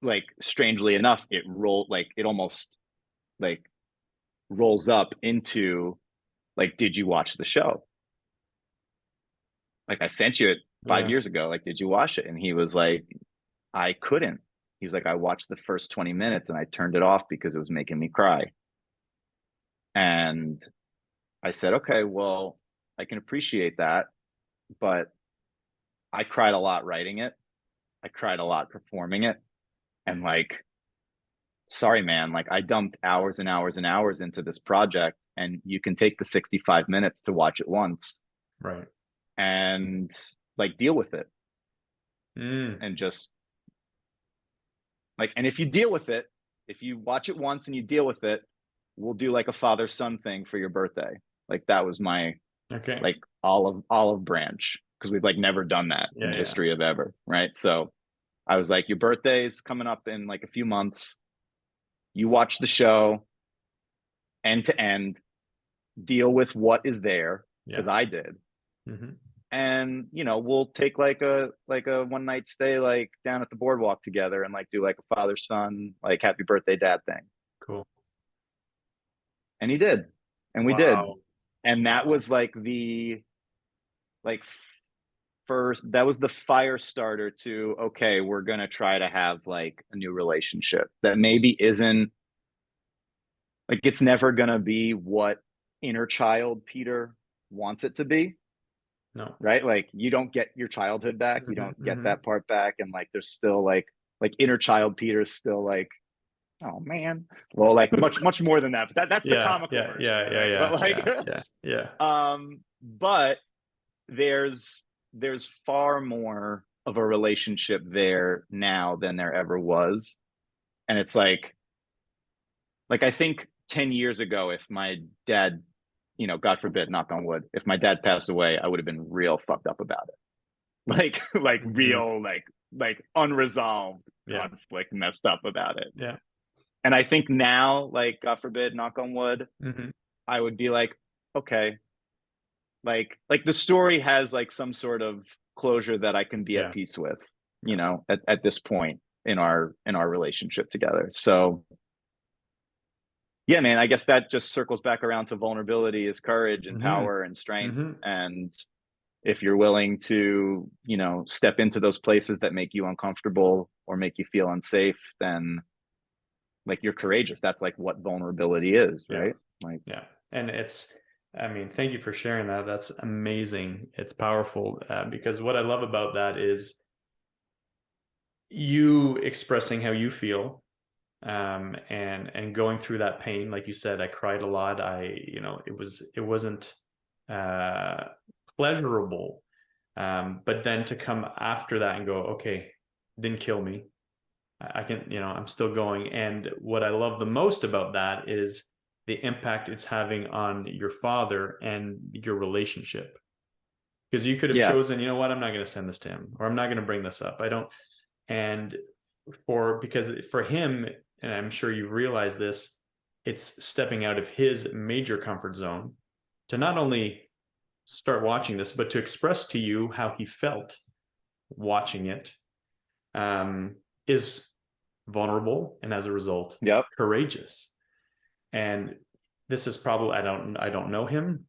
like strangely enough, it almost like rolls up into like, did you watch the show? Like I sent you it five Yeah. years ago. Like, did you watch it? And he was like, I couldn't. He was like, I watched the first 20 minutes and I turned it off because it was making me cry. And I said, okay, well, I can appreciate that, but I cried a lot writing it. I cried a lot performing it. And like, sorry, man, like I dumped hours and hours and hours into this project, and you can take the 65 minutes to watch it once Right. and like deal with it Mm. and just like, and if you deal with it, if you watch it once and you deal with it, we'll do like a father son thing for your birthday. Like that was my Okay. like olive branch because we've like never done that in Yeah. the Yeah. history of ever, right? So I was like, your birthday's coming up in like a few months. You watch the show end to end, deal with what is there Yeah. because I did, Hmm. and we'll take like a one night stay like down at the boardwalk together and like do like a father son like happy birthday dad thing. Cool. And he did, and we did, Wow. and that Wow. was like the like first that was the fire starter to, okay, we're gonna try to have like a new relationship that maybe isn't like, it's never gonna be what inner child Peter wants it to be, No. right? Like you don't get your childhood back, you Hmm. don't get Hmm. that part back, and like there's still like inner child Peter's still like, oh man, well, like much more than that, but that's the Yeah. comical Yeah. version, Yeah. Yeah. right? But Yeah. like Yeah. Yeah. Yeah. but there's far more of a relationship there now than there ever was. And it's like I think 10 years ago, if my dad, God forbid, knock on wood, if my dad passed away, I would have been real fucked up about it. Like Hmm. real like unresolved Yeah. conflict, messed up about it. Yeah. And I think now, like, God forbid, knock on wood, Hmm. I would be like, okay, like the story has like some sort of closure that I can be at Yeah. peace with, Yeah. at this point in our relationship together. So yeah, man, I guess that just circles back around to vulnerability is courage and Hmm. power and strength. Hmm. And if you're willing to, step into those places that make you uncomfortable or make you feel unsafe, then like you're courageous. That's like what vulnerability is, Yeah. right? Like, Yeah. And I mean, thank you for sharing that. That's amazing. It's powerful because what I love about that is you expressing how you feel, and going through that pain. Like you said, I cried a lot. It wasn't uh pleasurable. But then to come after that and go, okay, didn't kill me. I can, I'm still going. And what I love the most about that is the impact it's having on your father and your relationship. Because you could have Yeah. chosen, you know what, I'm not going to send this to him, or I'm not going to bring this up. I don't. And because for him, and I'm sure you realize this, it's stepping out of his major comfort zone to not only start watching this, but to express to you how he felt watching it, is vulnerable, and as a result, Yep. courageous. And this is probably, I don't know him,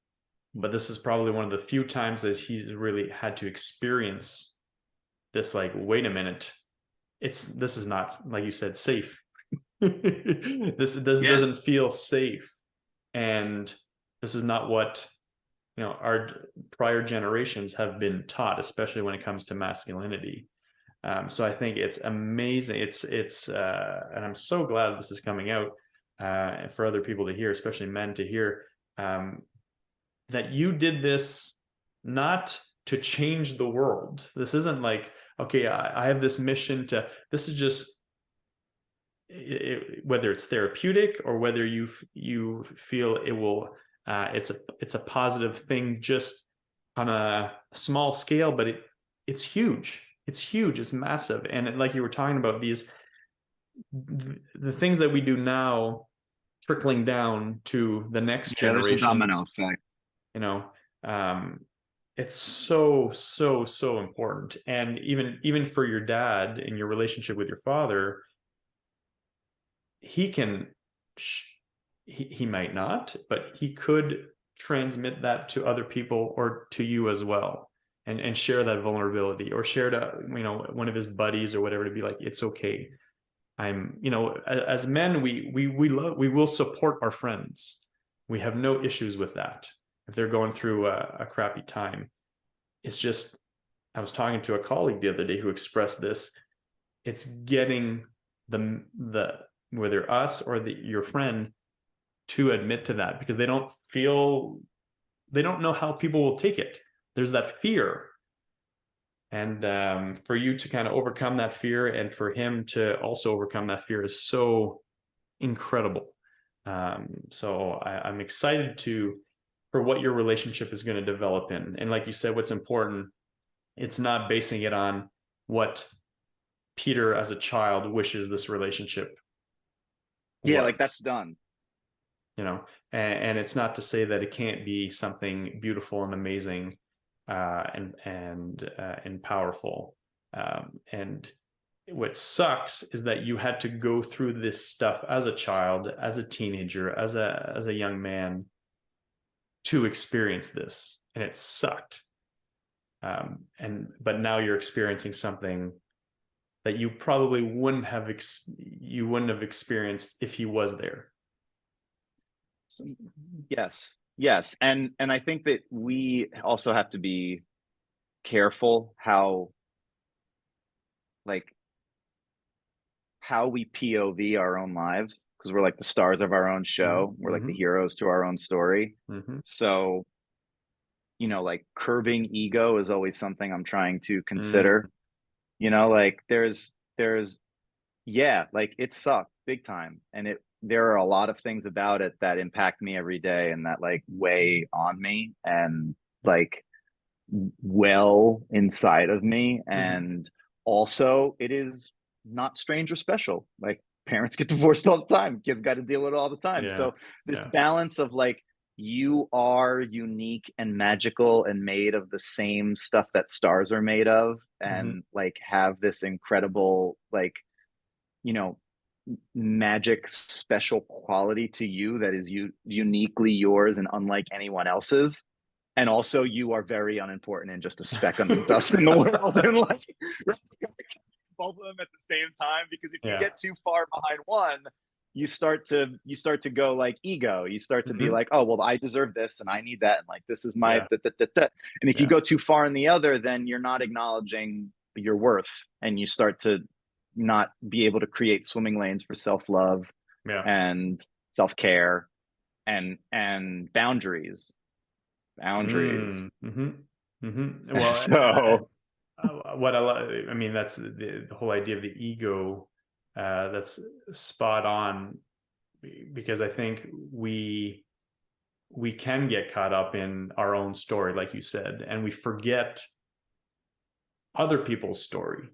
but this is probably one of the few times that he's really had to experience this. Like, wait a minute, this is not, like you said, safe. This Yeah. doesn't feel safe, and this is not what our prior generations have been taught, especially when it comes to masculinity. So I think it's amazing. And I'm so glad this is coming out, for other people to hear, especially men to hear, um, that you did this not to change the world. This isn't like, okay, I have this mission to. This is just whether it's therapeutic or whether you feel it will. It's a positive thing just on a small scale, but it's huge. It's huge. It's massive. And like you were talking about, the things that we do now trickling down to the next Yeah, there's a domino generations, effect. you know, um, it's so, so, so important. And even for your dad in your relationship with your father, he can, he might not, but he could transmit that to other people or to you as well, and share that vulnerability, or share to one of his buddies or whatever, to be like, it's okay. As men, we will support our friends. We have no issues with that if they're going through a crappy time. It's just, I was talking to a colleague the other day who expressed this. It's getting the whether us or your friend to admit to that, because they don't know how people will take it. There's that fear, and for you to kind of overcome that fear, and for him to also overcome that fear, is so incredible. So I'm excited to for what your relationship is going to develop in. And like you said, what's important, it's not basing it on what Peter as a child wishes this relationship Yeah, like that's was. done. And it's not to say that it can't be something beautiful and amazing, and powerful. And what sucks is that you had to go through this stuff as a child, as a teenager, as a young man, to experience this, and it sucked. And but now you're experiencing something that you probably wouldn't have experienced if he was there. So, Yes. Yes. And I think that we also have to be careful like how we POV our own lives, because we're like the stars of our own show. We're like the mm-hmm, heroes to our own story. mm-hmm, So, like curbing ego is always something I'm trying to mm-hmm, consider. Like there's yeah, like it sucked big time. And there are a lot of things about it that impact me every day and that like weigh on me and like well inside of me. mm-hmm. And also, it is not strange or special. Like parents get divorced all the time, kids got to deal with it all the time. Yeah, So, this yeah. balance of like, you are unique and magical and made of the same stuff that stars are made of, Mm-hmm. and like have this incredible, like, you know, magic special quality to you that is uniquely yours and unlike anyone else's. And also, you are very unimportant and just a speck on the dust in the world. And like, both of them at the same time, because if you Yeah. get too far behind one, you start to go like ego. You start to be Mm-hmm. like, oh well, I deserve this and I need that, and like this is my Yeah. da, da, da, da. And if you Yeah. go too far in the other, then you're not acknowledging your worth, and you start to not be able to create swimming lanes for self-love Yeah. and self-care and boundaries. Mm, mm-hmm. Mm-hmm. And Well, so what I love, I mean, that's the whole idea of the ego. That's spot on because I think we can get caught up in our own story, like you said, and we forget other people's story.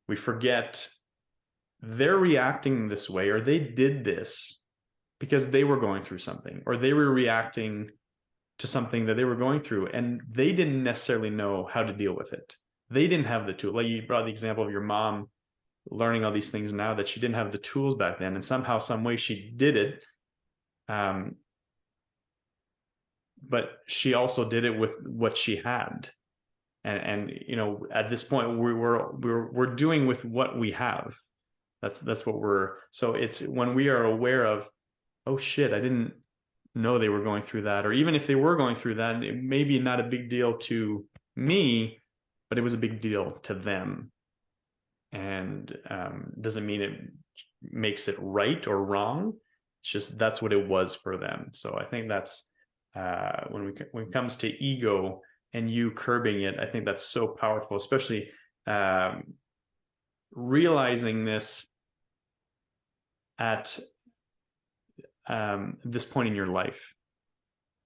We forget they're reacting this way or they did this because they were going through something or they were reacting to something that they were going through and they didn't necessarily know how to deal with it. They didn't have the tool. Like you brought the example of your mom learning all these things now that she didn't have the tools back then, and somehow, some way, she did it. Um, but she also did it with what she had, and at this point, we're doing with what we have. That's what we're. So it's when we are aware of, oh shit, I didn't know they were going through that, or even if they were going through that, it may be not a big deal to me, but it was a big deal to them, and doesn't mean it makes it right or wrong. It's just that's what it was for them. So I think that's when it comes to ego and you curbing it, I think that's so powerful, especially um, realizing this at this point in your life.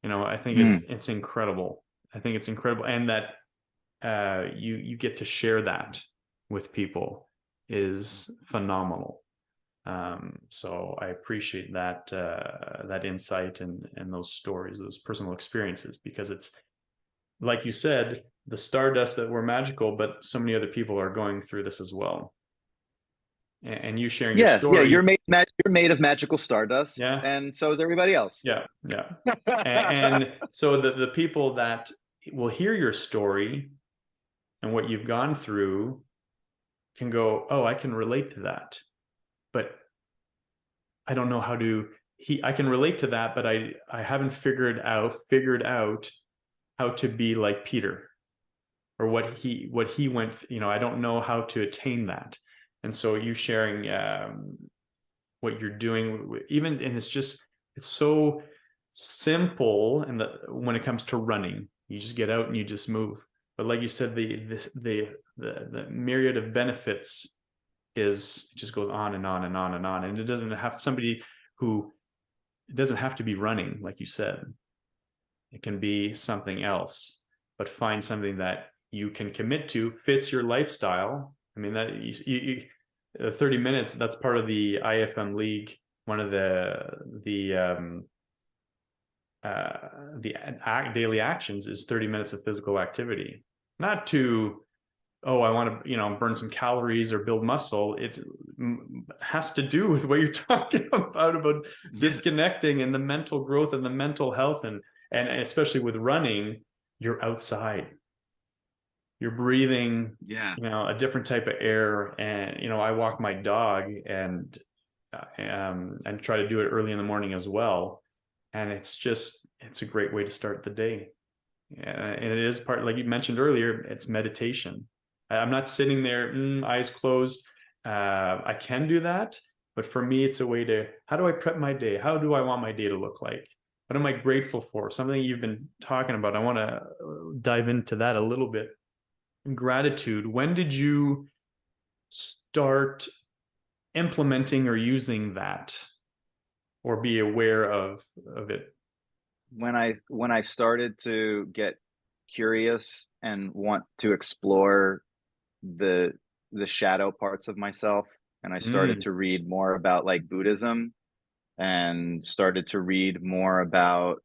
I think it's incredible. I think it's incredible, and that you get to share that with people is phenomenal. So I appreciate that insight and those stories, those personal experiences, because it's like you said, the stardust that we're magical, but so many other people are going through this as well. And you sharing your yeah, story, you're made of magical stardust, yeah, and so is everybody else. yeah, yeah. And so the people that will hear your story and what you've gone through can go, oh, I can relate to that, but I don't know how to. I can relate to that, but I haven't figured out how to be like Peter or what he went. I don't know how to attain that, and so you sharing what you're doing, even, and it's so simple. And when it comes to running, you just get out and you just move. But like you said, the myriad of benefits is just goes on and on and on and on, and it doesn't have somebody who it doesn't have to be running, like you said. It can be something else, but find something that you can commit to, fits your lifestyle. I mean, that 30 minutes, that's part of the IFM league. One of the daily actions is 30 minutes of physical activity, not to, oh, I want to, burn some calories or build muscle. It has to do with what you're talking about disconnecting and the mental growth and the mental health, and especially with running, you're outside, you're breathing, Yeah. a different type of air. And I walk my dog and try to do it early in the morning as well. And it's a great way to start the day. And it is part, like you mentioned earlier, it's meditation. I'm not sitting there, eyes closed. I can do that, but for me, it's a way to, how do I prep my day? How do I want my day to look like? What am I grateful for? Something you've been talking about. I want to dive into that a little bit. Gratitude. When did you start implementing or using that, or be aware of it? When I started to get curious and want to explore the shadow parts of myself, and I started Mm, to read more about like Buddhism, and started to read more about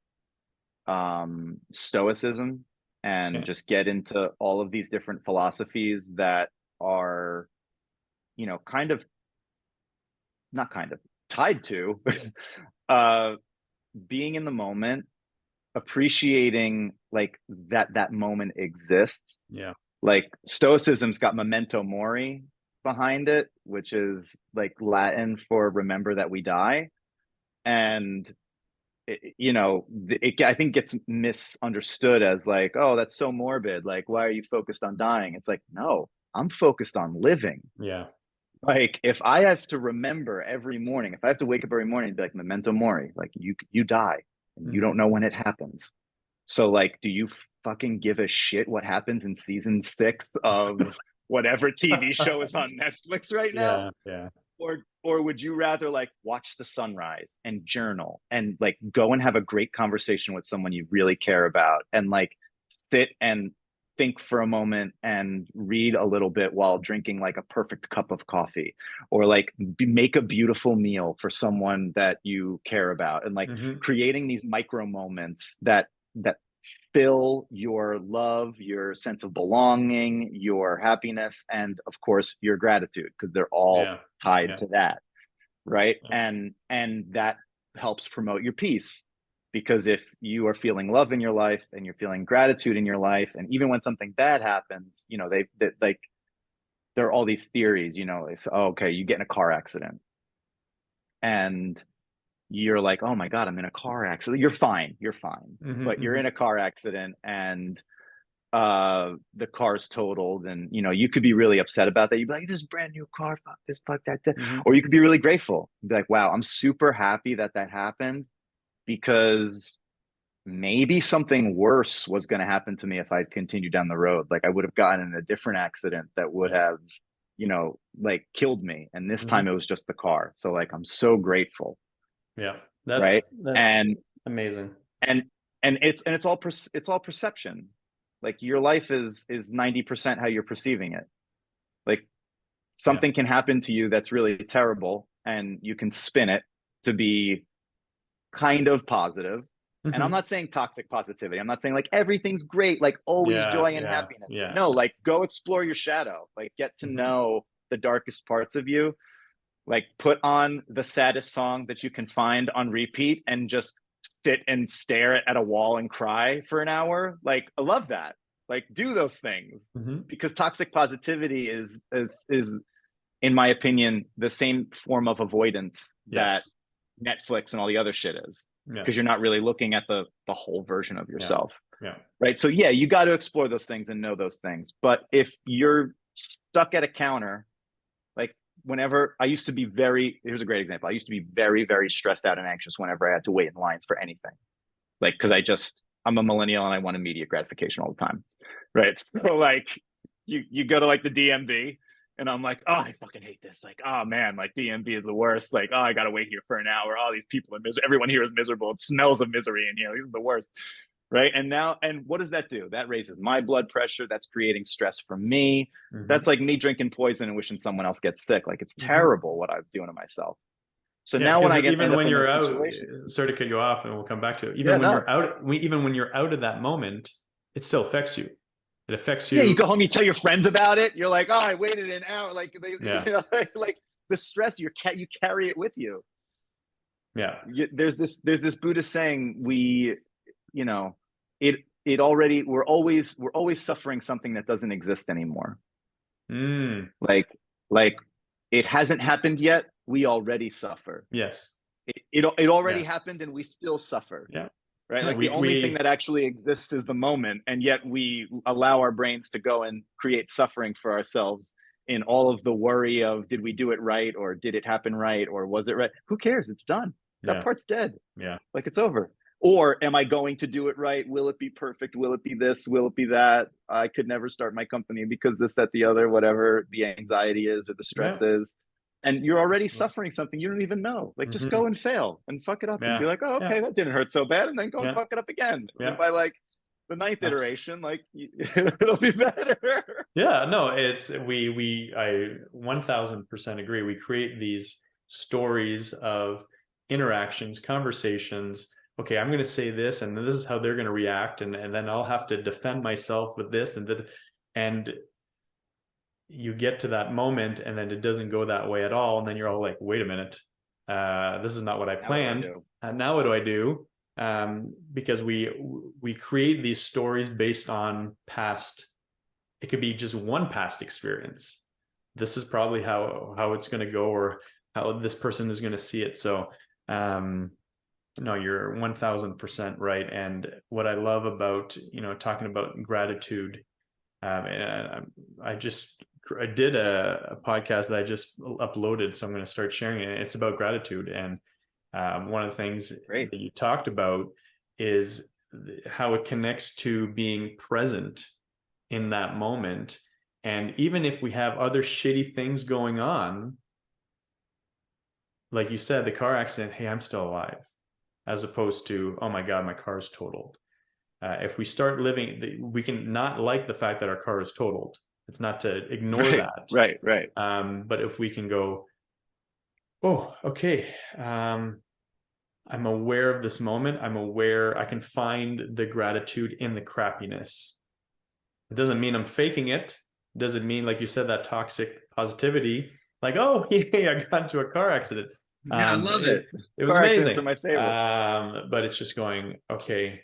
Stoicism, and yeah. just get into all of these different philosophies that are, kind of, not kind of, tied to uh being in the moment, appreciating like that moment exists. Yeah. Like Stoicism's got memento mori behind it, which is like Latin for remember that we die. And I think gets misunderstood as like, oh, that's so morbid. Like, why are you focused on dying? It's like, no, I'm focused on living. Yeah. Like if I have to remember every morning, if I have to wake up every morning and be like memento mori, like you die and you don't Hmm. know when it happens. So like, do you fucking give a shit what happens in season 6 of whatever TV show is on Netflix right now? Yeah, yeah. Or would you rather like watch the sunrise and journal and like go and have a great conversation with someone you really care about and like sit and think for a moment and read a little bit while drinking like a perfect cup of coffee, or like make a beautiful meal for someone that you care about, and like Hmm. creating these micro moments that fill your love, your sense of belonging, your happiness, and of course your gratitude, because they're all Yeah, tied yeah, to that, right? yeah. And that helps promote your peace, because if you are feeling love in your life and you're feeling gratitude in your life, and even when something bad happens, they like, there are all these theories, it's, oh, okay, you get in a car accident and you're like, oh my god, I'm in a car accident. You're fine, Hmm. but you're Hmm. in a car accident and the car's totaled, and you could be really upset about that. You'd be like, this is a brand new car, fuck this, fuck that. Hmm. Or you could be really grateful. You'd be like, wow, I'm super happy that that happened, because maybe something worse was going to happen to me if I'd continued down the road. Like I would have gotten in a different accident that would Yeah. have, like killed me, and this Hmm. time it was just the car. So like, I'm so grateful. Yeah. Right. That's and amazing. and it's all perception. Like your life is 90% how you're perceiving it. Like Yeah. something can happen to you that's really terrible and you can spin it to be kind of positive. And I'm Hmm. not saying toxic positivity, I'm not saying like everything's great, like always Yeah, joy and yeah, happiness. yeah. No, like go explore your shadow, like get to Hmm. know the darkest parts of you. Like put on the saddest song that you can find on repeat and just sit and stare at a wall and cry for an hour. Like I love that. Like do those things, Hmm. because toxic positivity is in my opinion the same form of avoidance that Yes. Netflix and all the other shit is, Yeah, because you're not really looking at the whole version of yeah, yourself. yeah. Right? So yeah, you got to explore those things and know those things. But if you're stuck at a counter, like whenever I used to be very, here's a great example. I used to be very, very stressed out and anxious whenever I had to wait in lines for anything. Like, because I'm a millennial and I want immediate gratification all the time. Right. So like you go to like the DMV and I'm like, oh, I fucking hate this. Like, oh man, like DMV is the worst. Like, oh, I gotta wait here for an hour. All these people are miserable. Everyone here is miserable. It smells of misery in here. This is the worst. Right. And what does that do? That raises my blood pressure. That's creating stress for me. That's Hmm. like me drinking poison and wishing someone else gets sick. Like it's Hmm. terrible what I'm doing to myself. So Yeah, now when because I even end up when in you're those out, situations, sorry to cut you off, and we'll come back to it. yeah, Even when no, you're out, even when you're out of that moment, it still affects you. It affects yeah, you you. go home, you tell your friends about it. You're like, oh, I waited an hour. Like they, Yeah, like the stress you carry it with you. yeah. There's this Buddhist saying, you know, it already we're always suffering something that doesn't exist anymore. Mm, Like it hasn't happened yet. We already suffer. yes. It already Yeah, happened and we still suffer. yeah, Right? yeah. Like the only thing We. that actually exists is the moment, and yet we allow our brains to go and create suffering for ourselves in all of the worry of, did we do it right, or did it happen right, or was it right? Who cares? It's done. That Yeah, part's dead. yeah. Like it's over. Or am I going to do it right? Will it be perfect? Will it be this? Will it be that? I could never start my company because this, that, the other, whatever the anxiety is or the stress Yeah, is. And you're already absolutely. suffering something you don't even know. Like just Hmm. go and fail and fuck it up and be Yeah, like, oh, yeah, okay, that didn't hurt so bad. And then go and yeah, fuck it up again. And then yeah. by like the ninth Abs- iteration, like it'll be better. Yeah, no, it's I 1000% agree. We create these stories of interactions, conversations. Okay, I'm going to say this, and this is how they're going to react, and then I'll have to defend myself with this and that, and you get to that moment, and then it doesn't go that way at all, and then you're all like, wait a minute, this is not what I Now what do I planned. do? And now what do I do? Because we create these stories based on past. It could be just one past experience. This is probably how it's going to go, or how this person is going to see it. So um no, you're 1000% right. And what I love about talking about gratitude, And I did a podcast that I just uploaded, so I'm going to start sharing it. It's about gratitude, and one of the things Great. that you talked about is how it connects to being present in that moment. And even if we have other shitty things going on, like you said, the car accident, hey, I'm still alive, as opposed to, oh my God, my car's totaled. If we start living, we can not like the fact that our car is totaled. It's not to ignore Right, that. right. But if we can go, oh, okay, I'm aware of this moment. I'm aware I can find the gratitude in the crappiness. It doesn't mean I'm faking it. It doesn't mean, like you said, that toxic positivity, like, oh, hey, I got into a car accident. Yeah, I love it. It was Car accidents amazing. are my favorite. But it's just going, okay,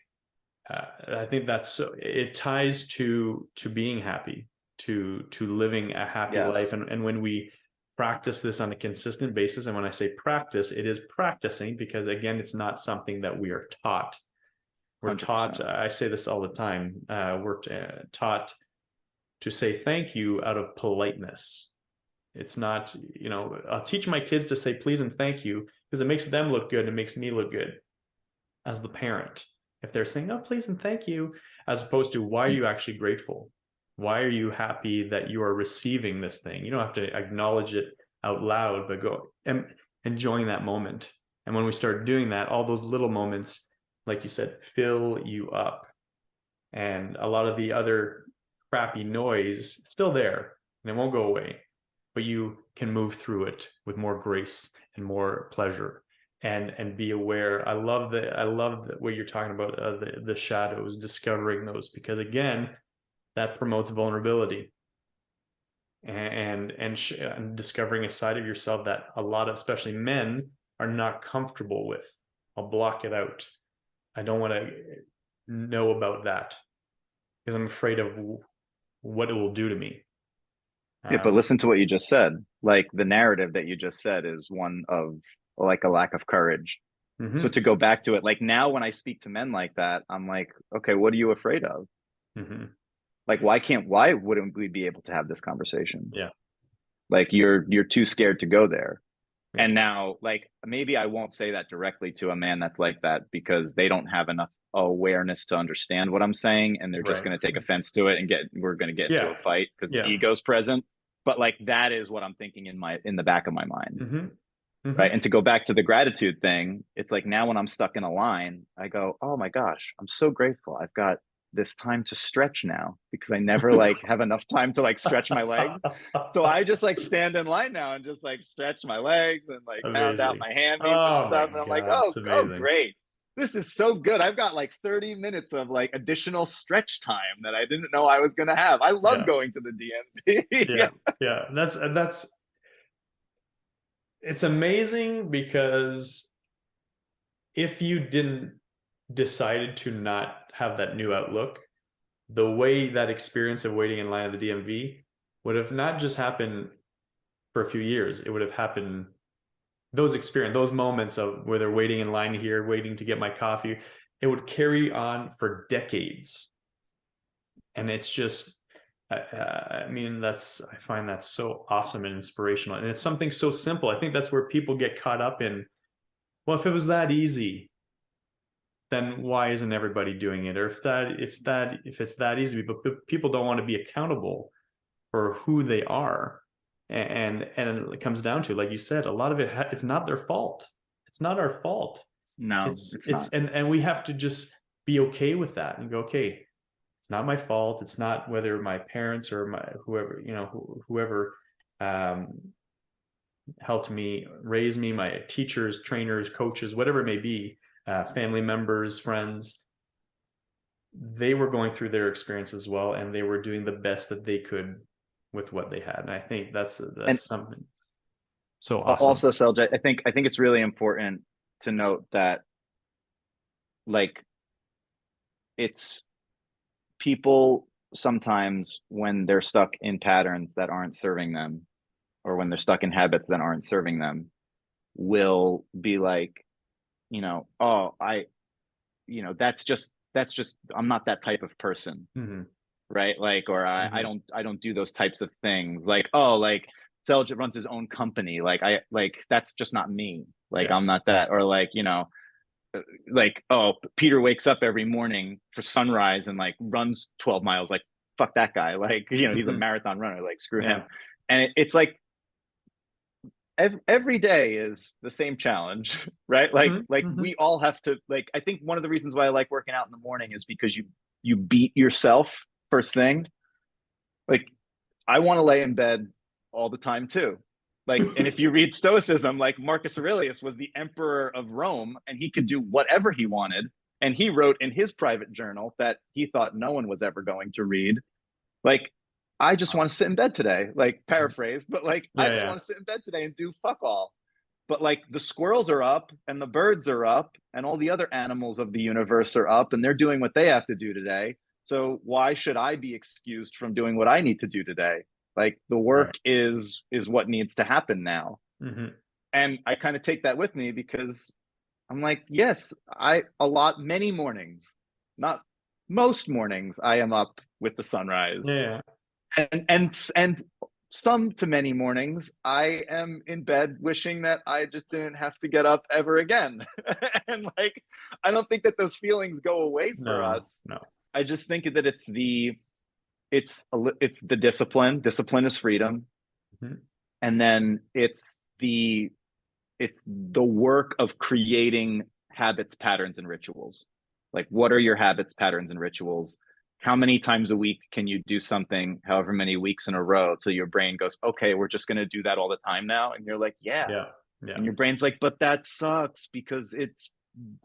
I think that's so, it ties to being happy, to living a happy life. Yes, And when we practice this on a consistent basis, and when I say practice, it is practicing, because again, it's not something that we are taught. We're taught, 100%. I say this all the time, we're taught to say thank you out of politeness. It's not, I'll teach my kids to say please and thank you because it makes them look good and it makes me look good as the parent. If they're saying, oh, please and thank you, as opposed to, why are you actually grateful? Why are you happy that you are receiving this thing? You don't have to acknowledge it out loud, but go and enjoying that moment. And when we start doing that, all those little moments, like you said, fill you up. And a lot of the other crappy noise is still there and it won't go away, but you can move through it with more grace and more pleasure, and be aware. I love what you're talking about, the shadows, discovering those, because again, that promotes vulnerability, and discovering a side of yourself that a lot of, especially men, are not comfortable with. I'll block it out. I don't want to know about that because I'm afraid of what it will do to me. Yeah, but Um, listen to what you just said. Like the narrative that you just said is one of like a lack of courage. So mm-hmm, to go back to it, like now when I speak to men like that, I'm like, okay, what are you afraid of? mm-hmm, Like why wouldn't we be able to have this conversation? yeah, Like you're too scared to go there. yeah, And now, like, maybe I won't say that directly to a man that's like that because they don't have enough awareness to understand what I'm saying. And they're just right, going to take offense to it and we're going to get into yeah, a fight because the yeah, ego's present. But like, that is what I'm thinking in the back of my mind. mm-hmm, Right. mm-hmm, And to go back to the gratitude thing, it's like now when I'm stuck in a line, I go, oh my gosh, I'm so grateful. I've got this time to stretch now because I never like have enough time to like stretch my legs. So I just like stand in line now and just like stretch my legs and like pound out amazing. my hammies and Oh my stuff. And I'm like, God, it's oh, amazing. great. This is so good. I've got like 30 minutes of like additional stretch time that I didn't know I was going to have. I love Yeah, going to the DMV. yeah, yeah. That's it's amazing because if you didn't decided to not have that new outlook, the way that experience of waiting in line at the DMV would have not just happened for a few years, it would have happened, those moments of where they're waiting in line here, waiting to get my coffee, it would carry on for decades. And it's just, I mean, I find that so awesome and inspirational. And it's something so simple. I think that's where people get caught up in, well, if it was that easy, then why isn't everybody doing it? Or if it's that easy, but people don't want to be accountable for who they are. And it comes down to, like you said, a lot of it's not their fault. It's not our fault. No, It's it's it's not. and we have to just be okay with that and go, okay, it's not my fault. It's not whether my parents or my whoever, whoever um, helped me raise me, my teachers, trainers, coaches, whatever it may be, family members, friends, they were going through their experience as well, and they were doing the best that they could with what they had. And I think And that's something so awesome. also, Selja, I think it's really important to note that like it's people sometimes when they're stuck in patterns that aren't serving them or when they're stuck in habits that aren't serving them will be like, oh, that's just I'm not that type of person. Mm-hmm. right? Like, or I Mm-hmm. don't do those types of things. Like, oh, like Selj runs his own company. Like like that's just not me. Like Yeah. I'm not that. Or like, like, oh, Peter wakes up every morning for sunrise and like runs 12 miles. Like, fuck that guy. Like, he's a Mm-hmm. marathon runner. Like, screw him. Yeah. And it's like every day is the same challenge, right? Like Mm-hmm. we all have to, like, I think one of the reasons why I like working out in the morning is because you beat yourself first thing. Like, I want to lay in bed all the time too. Like, and if you read Stoicism, like Marcus Aurelius was the emperor of Rome and he could do whatever he wanted. And he wrote in his private journal that he thought no one was ever going to read. Like, I just want to sit in bed today, like paraphrased, but like, I Yeah. just Yeah. want to sit in bed today and do fuck all. But like the squirrels are up and the birds are up and all the other animals of the universe are up and they're doing what they have to do today. So why should I be excused from doing what I need to do today? Like the Right. work is what needs to happen now. Mm-hmm. And I kind of take that with me because I'm like, yes, many mornings, not most mornings, I am up with the sunrise. Yeah. Yeah. And some to many mornings, I am in bed wishing that I just didn't have to get up ever again. And like, I don't think that those feelings go away for us. No. No. I just think that it's the discipline. Discipline is freedom, Mm-hmm. and then it's the work of creating habits, patterns, and rituals. Like, what are your habits, patterns, and rituals? How many times a week can you do something, however many weeks in a row, till your brain goes, okay, we're just going to do that all the time now? And you're like, yeah. Yeah. Yeah. And your brain's like, but that sucks because it's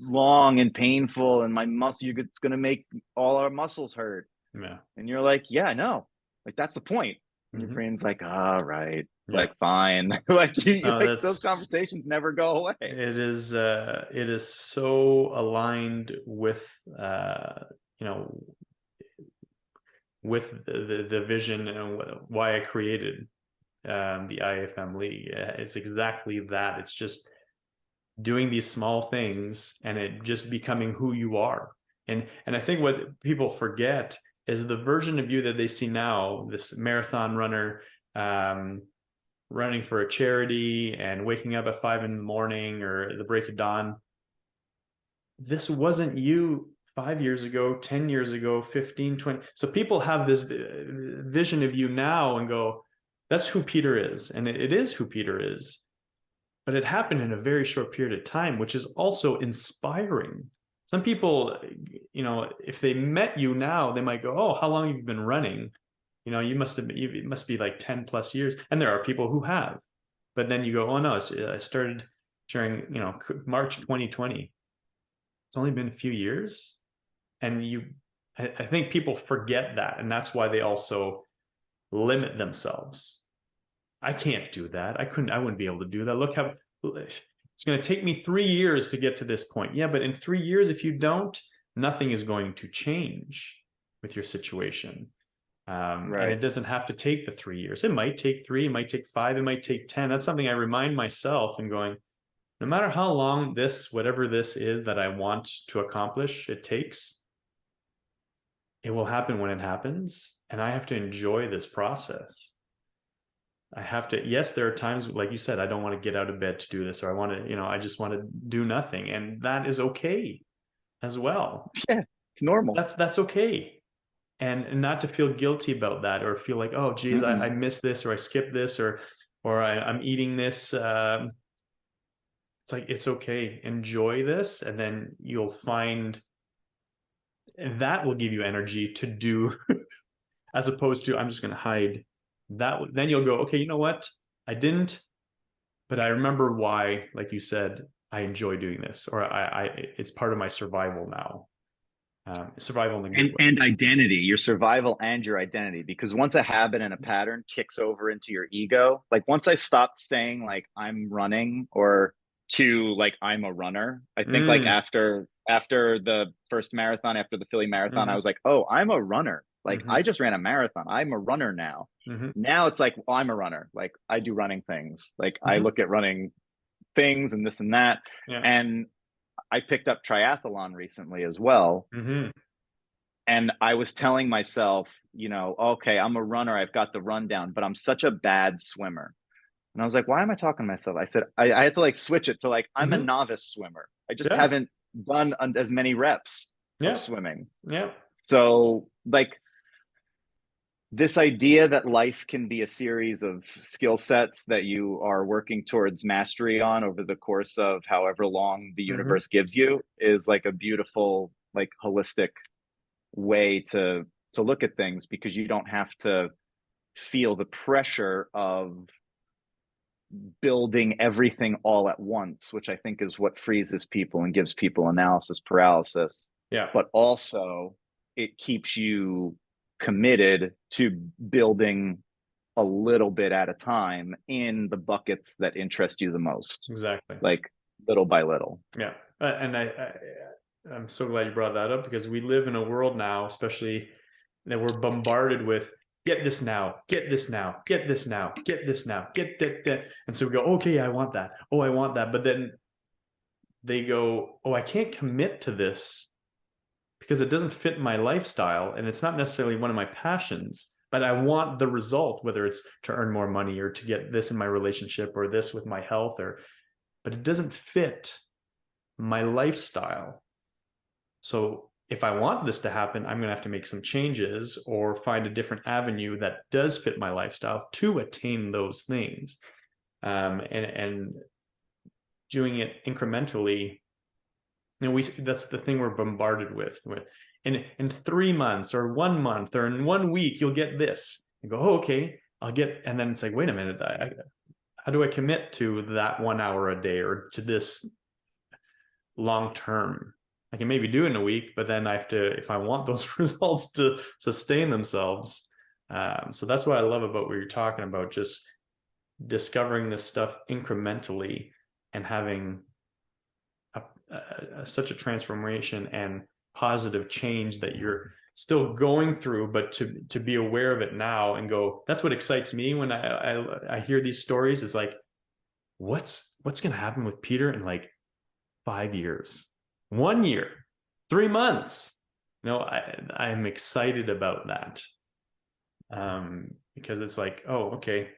long and painful and it's going to make all our muscles hurt. Yeah. And you're like, yeah, I know. Like, that's the point. And your Mm-hmm. brain's like, all right, Yeah. like, fine. Like, No, like those conversations never go away. it is so aligned with you know with the vision and why I created the IAFM League. It's exactly that. It's just doing these small things and it just becoming who you are. And I think what people forget is the version of you that they see now, this marathon runner, um, running for a charity and waking up at 5 in the morning or the break of dawn. This wasn't you 5 years ago, 10 years ago, 15, 20. So people have this vision of you now and go, that's who Peter is. And it is who Peter is. But it happened in a very short period of time, which is also inspiring. Some people, if they met you now, they might go, oh, how long have you been running? It must be like 10 plus years. And there are people who have. But then you go, oh no, I started during, March 2020. It's only been a few years. And I think people forget that. And that's why they also limit themselves. I can't do that. I wouldn't be able to do that. Look how it's going to take me 3 years to get to this point. Yeah, but in 3 years, if you don't, nothing is going to change with your situation. And Right. it doesn't have to take the 3 years. It might take three, it might take five, it might take 10. That's something I remind myself and going, no matter how long whatever this is that I want to accomplish, it takes, it will happen when it happens. And I have to enjoy this process. I have to, yes, there are times, like you said, I don't want to get out of bed to do this, or I want to, I just want to do nothing. And that is okay as well. Yeah, it's normal. That's okay. And not to feel guilty about that or feel like, oh, geez, I Mm-mm. missed this or I skipped this or I'm eating this. It's like, it's okay. Enjoy this. And then you'll find that will give you energy to do as opposed to, I'm just going to hide that. Then you'll go, okay, you know what? I didn't, but I remember why, like you said, I enjoy doing this, or it's part of my survival now. Survival in a good and way. and identity, your survival and your identity, because once a habit and a pattern kicks over into your ego, like once I stopped saying like I'm running or to like I'm a runner, I think like Mm, after the first marathon, after the Philly marathon, I mm-hmm, was like, oh, I'm a runner. Like mm-hmm, I just ran a marathon, I'm a runner now. mm-hmm, Now it's like, well, I'm a runner, like I do running things, like I mm-hmm. look at running things and this and that. Yeah. And I picked up triathlon recently as well. Mm-hmm. And I was telling myself, okay, I'm a runner. I've got the rundown, but I'm such a bad swimmer. And I was like, why am I talking to myself? I said, I had to like switch it to like, I'm a Mm-hmm. novice swimmer. I just Yeah. haven't done as many reps of Yeah. swimming. Yeah. So, like, this idea that life can be a series of skill sets that you are working towards mastery on over the course of however long the Mm-hmm. universe gives you is like a beautiful, like, holistic way to look at things, because you don't have to feel the pressure of building everything all at once, which I think is what freezes people and gives people analysis paralysis. Yeah. But also, it keeps you committed to building a little bit at a time in the buckets that interest you the most, Exactly. like little by little. Yeah. And I'm so glad you brought that up, because we live in a world now, especially that we're bombarded with get this now, get this now, get this now, get this now, get that. And so we go, okay, I want that. Oh, I want that. But then they go, oh, I can't commit to this because it doesn't fit my lifestyle and it's not necessarily one of my passions. But I want the result, whether it's to earn more money or to get this in my relationship or this with my health, or but it doesn't fit my lifestyle. So if I want this to happen, I'm going to have to make some changes or find a different avenue that does fit my lifestyle to attain those things. And doing it incrementally, that's the thing we're bombarded with. In 3 months or 1 month or in 1 week, you'll get this. You go, oh, okay, I'll get, and then it's like, wait a minute, how do I commit to that 1 hour a day or to this long term? I can maybe do it in a week, but then I have to, if I want those results to sustain themselves. So that's what I love about what you're talking about, just discovering this stuff incrementally and having such a transformation and positive change that you're still going through, but to be aware of it now and go, that's what excites me when I hear these stories. Is like, what's going to happen with Peter in like 5 years, 1 year, 3 months? I'm excited about that, because it's like, oh, okay,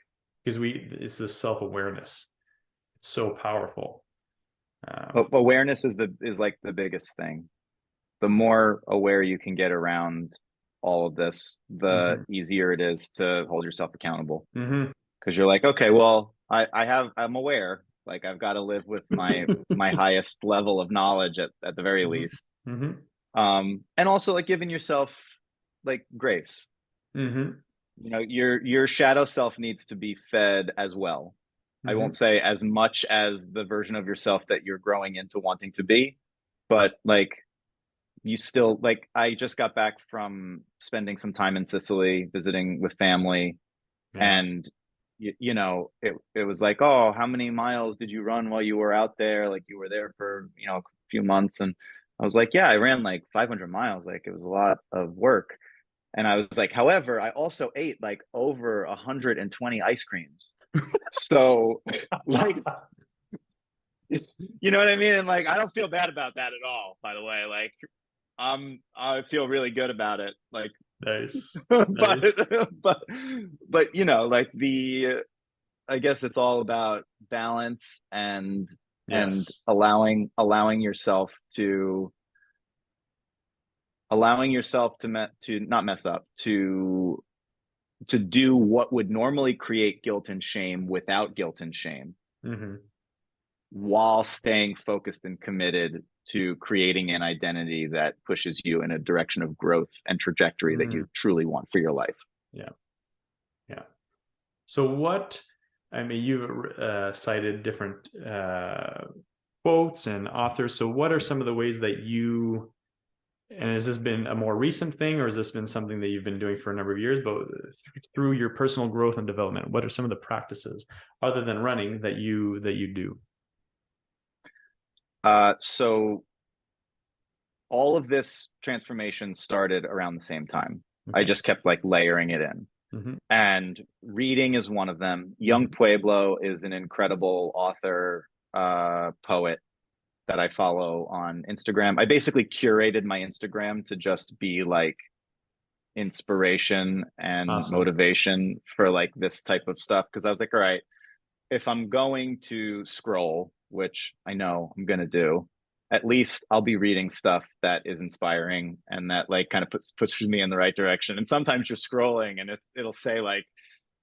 because it's this self-awareness. It's so powerful. Awareness is like the biggest thing. The more aware you can get around all of this, the Mm-hmm, easier it is to hold yourself accountable. mm-hmm. Because you're like, okay, well, I'm aware. Like, I've got to live with my highest level of knowledge at the very Mm-hmm, least. mm-hmm, And also like giving yourself like grace. mm-hmm, Your shadow self needs to be fed as well. I mm-hmm. won't say as much as the version of yourself that you're growing into wanting to be, but like, you still, like, I just got back from spending some time in Sicily visiting with family, Yeah. and it was like, oh, how many miles did you run while you were out there? Like, you were there for a few months. And I was like, yeah, I ran like 500 miles. Like, it was a lot of work. And I was like, however, I also ate like over 120 ice creams. So, like, you know what I mean? And like, I don't feel bad about that at all, by the way. Like, I feel really good about it. Like, Nice. but Nice. but like, I guess it's all about balance and Yes. allowing yourself to not mess up, to do what would normally create guilt and shame without guilt and shame, Mm-hmm. while staying focused and committed to creating an identity that pushes you in a direction of growth and trajectory that Mm. you truly want for your life. Yeah. Yeah. So I mean, you cited different quotes and authors. So what are some of the ways that and has this been a more recent thing, or has this been something that you've been doing for a number of years, but through your personal growth and development, what are some of the practices other than running that you do? So all of this transformation started around the same time. I Okay. just kept like layering it in. Mm-hmm. And reading is one of them. Young Mm-hmm. Pueblo is an incredible author, poet. that I follow on Instagram. I basically curated my Instagram to just be like inspiration and Awesome. motivation for like this type of stuff. Cause I was like, all right, if I'm going to scroll, which I know I'm going to do, at least I'll be reading stuff that is inspiring and that like kind of pushes me in the right direction. And sometimes you're scrolling and it'll say like,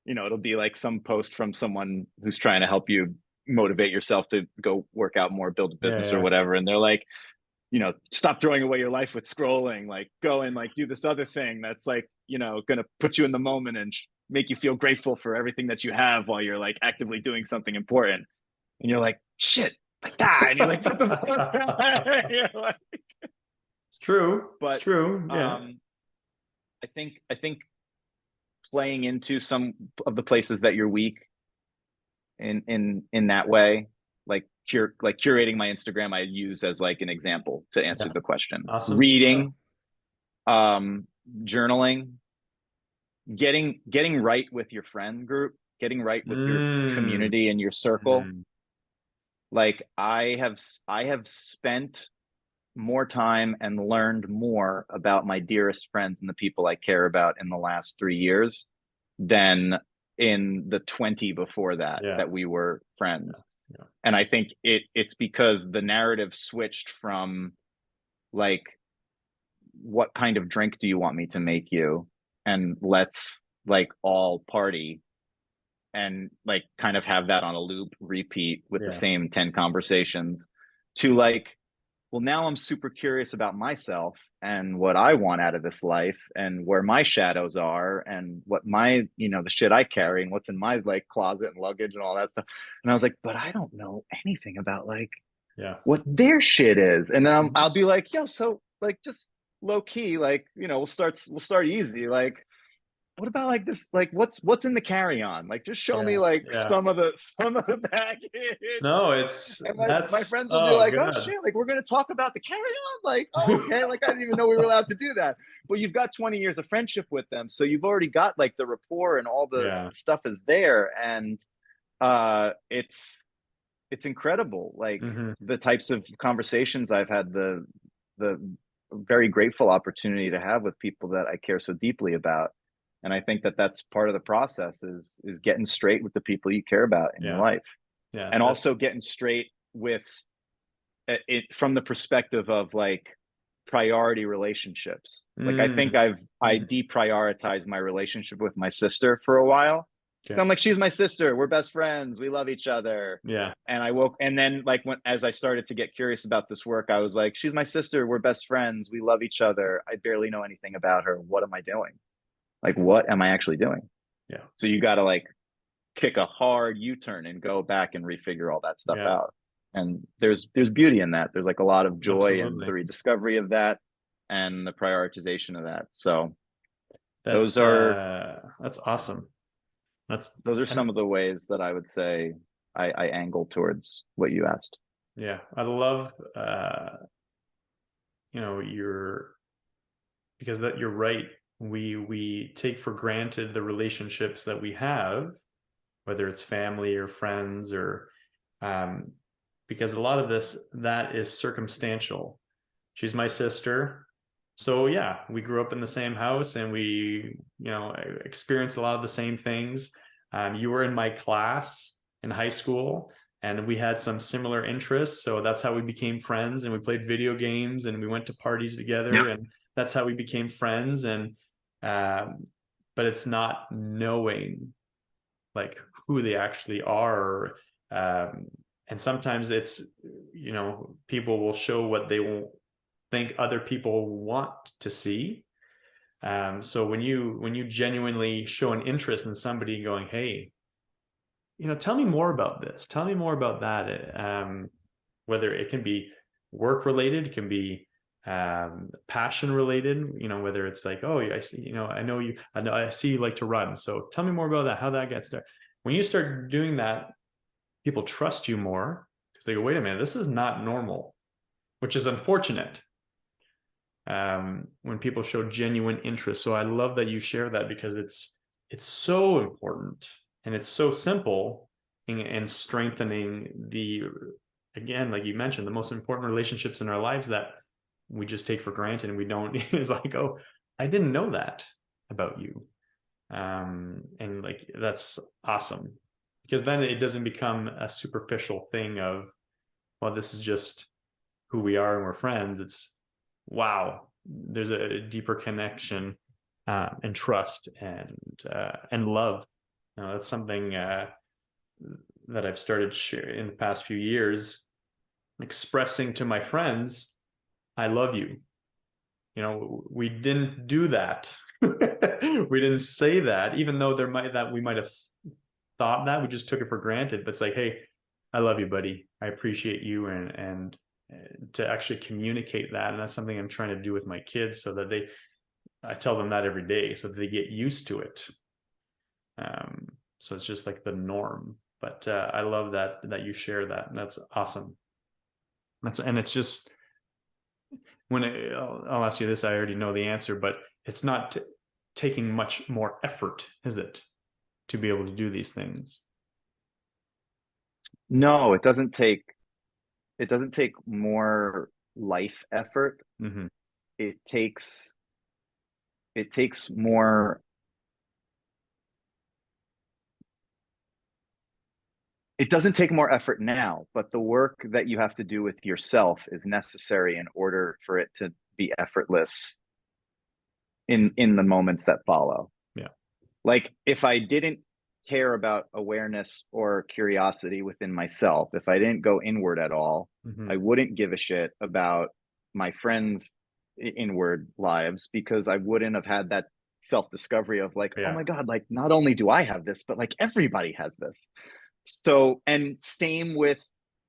it'll be like some post from someone who's trying to help you motivate yourself to go work out more, build a Yeah, business or yeah. whatever. And they're like, stop throwing away your life with scrolling, like go and like do this other thing that's like, going to put you in the moment and make you feel grateful for everything that you have while you're like actively doing something important. And you're like, shit, like that. And you're like, what the fuck? You're like, It's true. It's but true. Yeah. um, I think playing into some of the places that you're weak in that way, like curating my Instagram, I use as like an example to answer Yeah. the question. Awesome. Yeah. Reading, journaling, getting right with your friend group, getting right with your Mm. community and your circle. Mm. Like I have spent more time and learned more about my dearest friends and the people I care about in the last 3 years than in the 20 before Yeah. that we were Yeah. friends. Yeah. And I think it's because the narrative switched from like, what kind of drink do you want me to make you? And let's like all party and like kind of have that on a loop repeat with the Yeah. same 10 conversations, to like, well, now I'm super curious about myself and what I want out of this life and where my shadows are and what my, the shit I carry and what's in my like closet and luggage and all that stuff. And I was like, but I don't know anything about like Yeah. what their shit is. And then Mhm. I'll be like, yo, so like just low key, like, we'll start easy. Like, what about like this? Like, what's in the carry on? Like, just show me Yeah. like Yeah. some of the baggage. No, it's And my that's friends will be oh like, oh good. shit, like we're gonna talk about the carry on. Like, oh, okay. Like I didn't even know we were allowed to do that. But you've got 20 years of friendship with them. So you've already got like the rapport and all the Yeah. stuff is there. And it's incredible. Like Hmm. the types of conversations I've had, the very grateful opportunity to have with people that I care so deeply about. And I think that that's part of the process is getting straight with the people you care about in your Yeah. life, Yeah. and also That's getting straight with it from the perspective of like priority relationships. Like I think mm. I Mhm. deprioritized my relationship with my sister for a while. So Okay. I'm like, she's my sister. We're best friends. We love each other. Yeah. And I woke, and then like as I started to get curious about this work, I was like, she's my sister. We're best friends. We love each other. I barely know anything about her. What am I doing? Like, what am I actually doing? Yeah. So you got to like kick a hard U-turn and go back and refigure all that stuff Yeah. out. And there's beauty in that. There's like a lot of joy in the Absolutely. rediscovery of that and the prioritization of that. So those That's are that's awesome. That's those are and some of the ways that I would say I angle towards what you asked. yeah, I love your because that you're right. We take for granted the relationships that we have, whether it's family or friends or um, because a lot of this that is circumstantial. She's my sister. So yeah, we grew up in the same house and we, experienced a lot of the same things. You were in my class in high school and we had some similar interests. So that's how we became friends and we played video games and we went to parties together and that's how we became friends. And, um, but it's not knowing like who they actually are. Um, and sometimes it's, people will show what they won't think other people want to see. So when you genuinely show an interest in somebody, going, hey, tell me more about this, tell me more about that. Whether it can be work related, it can be passion related. Whether it's like, oh, I see, I know you, I see you like to run, so tell me more about that, how that gets there. When you start doing that, people trust you more because they go, wait a minute, this is not normal, which is unfortunate when people show genuine interest. So I love that you share that because it's so important and it's so simple in strengthening the again, like you mentioned, the most important relationships in our lives that we just take for granted and we don't, it's like, oh, I didn't know that about you. And like, that's awesome, because then it doesn't become a superficial thing of, well, this is just who we are and we're friends. It's, wow, there's a deeper connection, and trust, and love. That's something that I've started sharing in the past few years, expressing to my friends, I love you. We didn't do that. We didn't say that, even though we might have thought that. We just took it for granted. But it's like, hey, I love you, buddy. I appreciate you, and to actually communicate that. And that's something I'm trying to do with my kids, so that I tell them that every day, so that they get used to it. So it's just like the norm. But I love that you share that, and that's awesome. And it's just, I'll ask you this, I already know the answer, but it's not taking much more effort, is it, to be able to do these things? No, it doesn't take more life effort. Mm-hmm. It takes it takes more it doesn't take more effort now, but the work that you have to do with yourself is necessary in order for it to be effortless in the moments that follow. Yeah. Like if I didn't care about awareness or curiosity within myself, if I didn't go inward at all, Mm-hmm. I wouldn't give a shit about my friends' inward lives, because I wouldn't have had that self discovery of like, oh Yeah. my God, like not only do I have this, but like everybody has this. So, and same with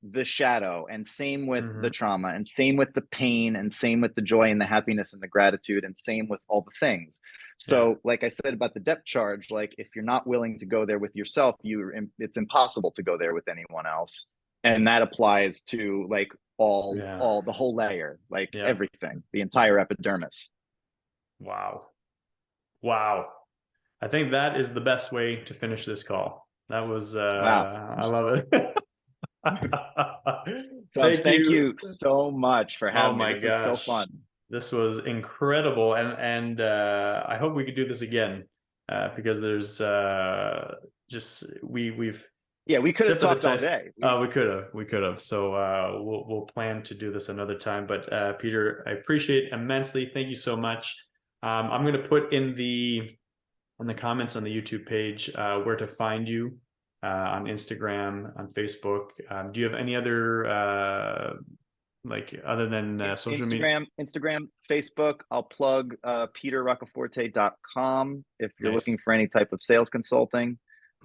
the shadow, and same with Mm-hmm. the trauma, and same with the pain, and same with the joy and the happiness and the gratitude, and same with all the things. Yeah. So, like I said about the depth charge, like if you're not willing to go there with yourself, it's impossible to go there with anyone else. And that applies to like Yeah. all the whole layer, like Yeah. everything, the entire epidermis. Wow. Wow. I think that is the best way to finish this call. That was, Wow. I love it. So Thank thank you. you so much for Oh having me. my This was so gosh. fun. This was incredible. And I hope we could do this again, because there's, just, we've Yeah, we could have tip of the talked all test. day. We could have. So we'll plan to do this another time. But Peter, I appreciate it immensely. Thank you so much. I'm going to put in the comments on the YouTube page where to find you, on Instagram, on Facebook. Do you have any other, like, other than social media? Instagram, Facebook. I'll plug peterroccaforte.com if you're looking Nice. for any type of sales consulting,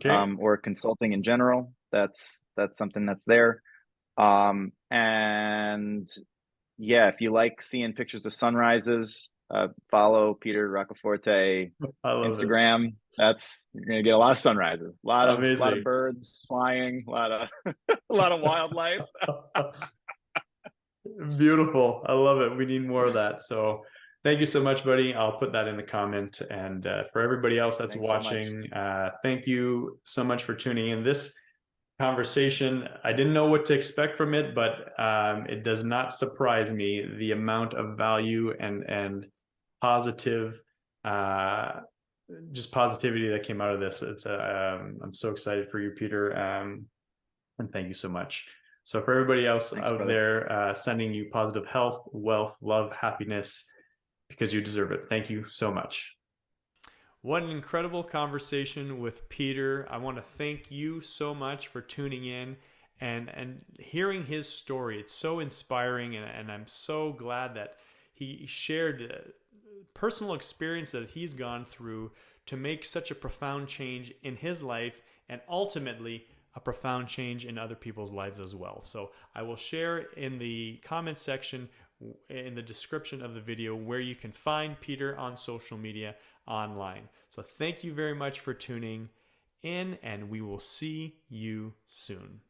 Okay. or consulting in general. That's something that's there. And yeah, if you like seeing pictures of sunrises, follow Peter Roccaforte I love it. Instagram. That's You're gonna get a lot of sunrises, a lot of Amazing. birds flying, a lot of a lot of wildlife. Beautiful. I love it. We need more of that. So thank you so much, buddy. I'll put that in the comment. And for everybody else that's Thanks so much. watching, thank you so much for tuning in. This conversation, I didn't know what to expect from it, but it does not surprise me the amount of value and positive, uh, just positivity that came out of this. I'm so excited for you, Peter. And thank you so much. So for everybody else Thanks, out brother. there, sending you positive health, wealth, love, happiness, because you deserve it. Thank you so much. What an incredible conversation with Peter. I want to thank you so much for tuning in and hearing his story. It's so inspiring, and I'm so glad that he shared personal experience that he's gone through to make such a profound change in his life, and ultimately a profound change in other people's lives as well. So I will share in the comments section, in the description of the video, where you can find Peter on social media online. So thank you very much for tuning in, and we will see you soon.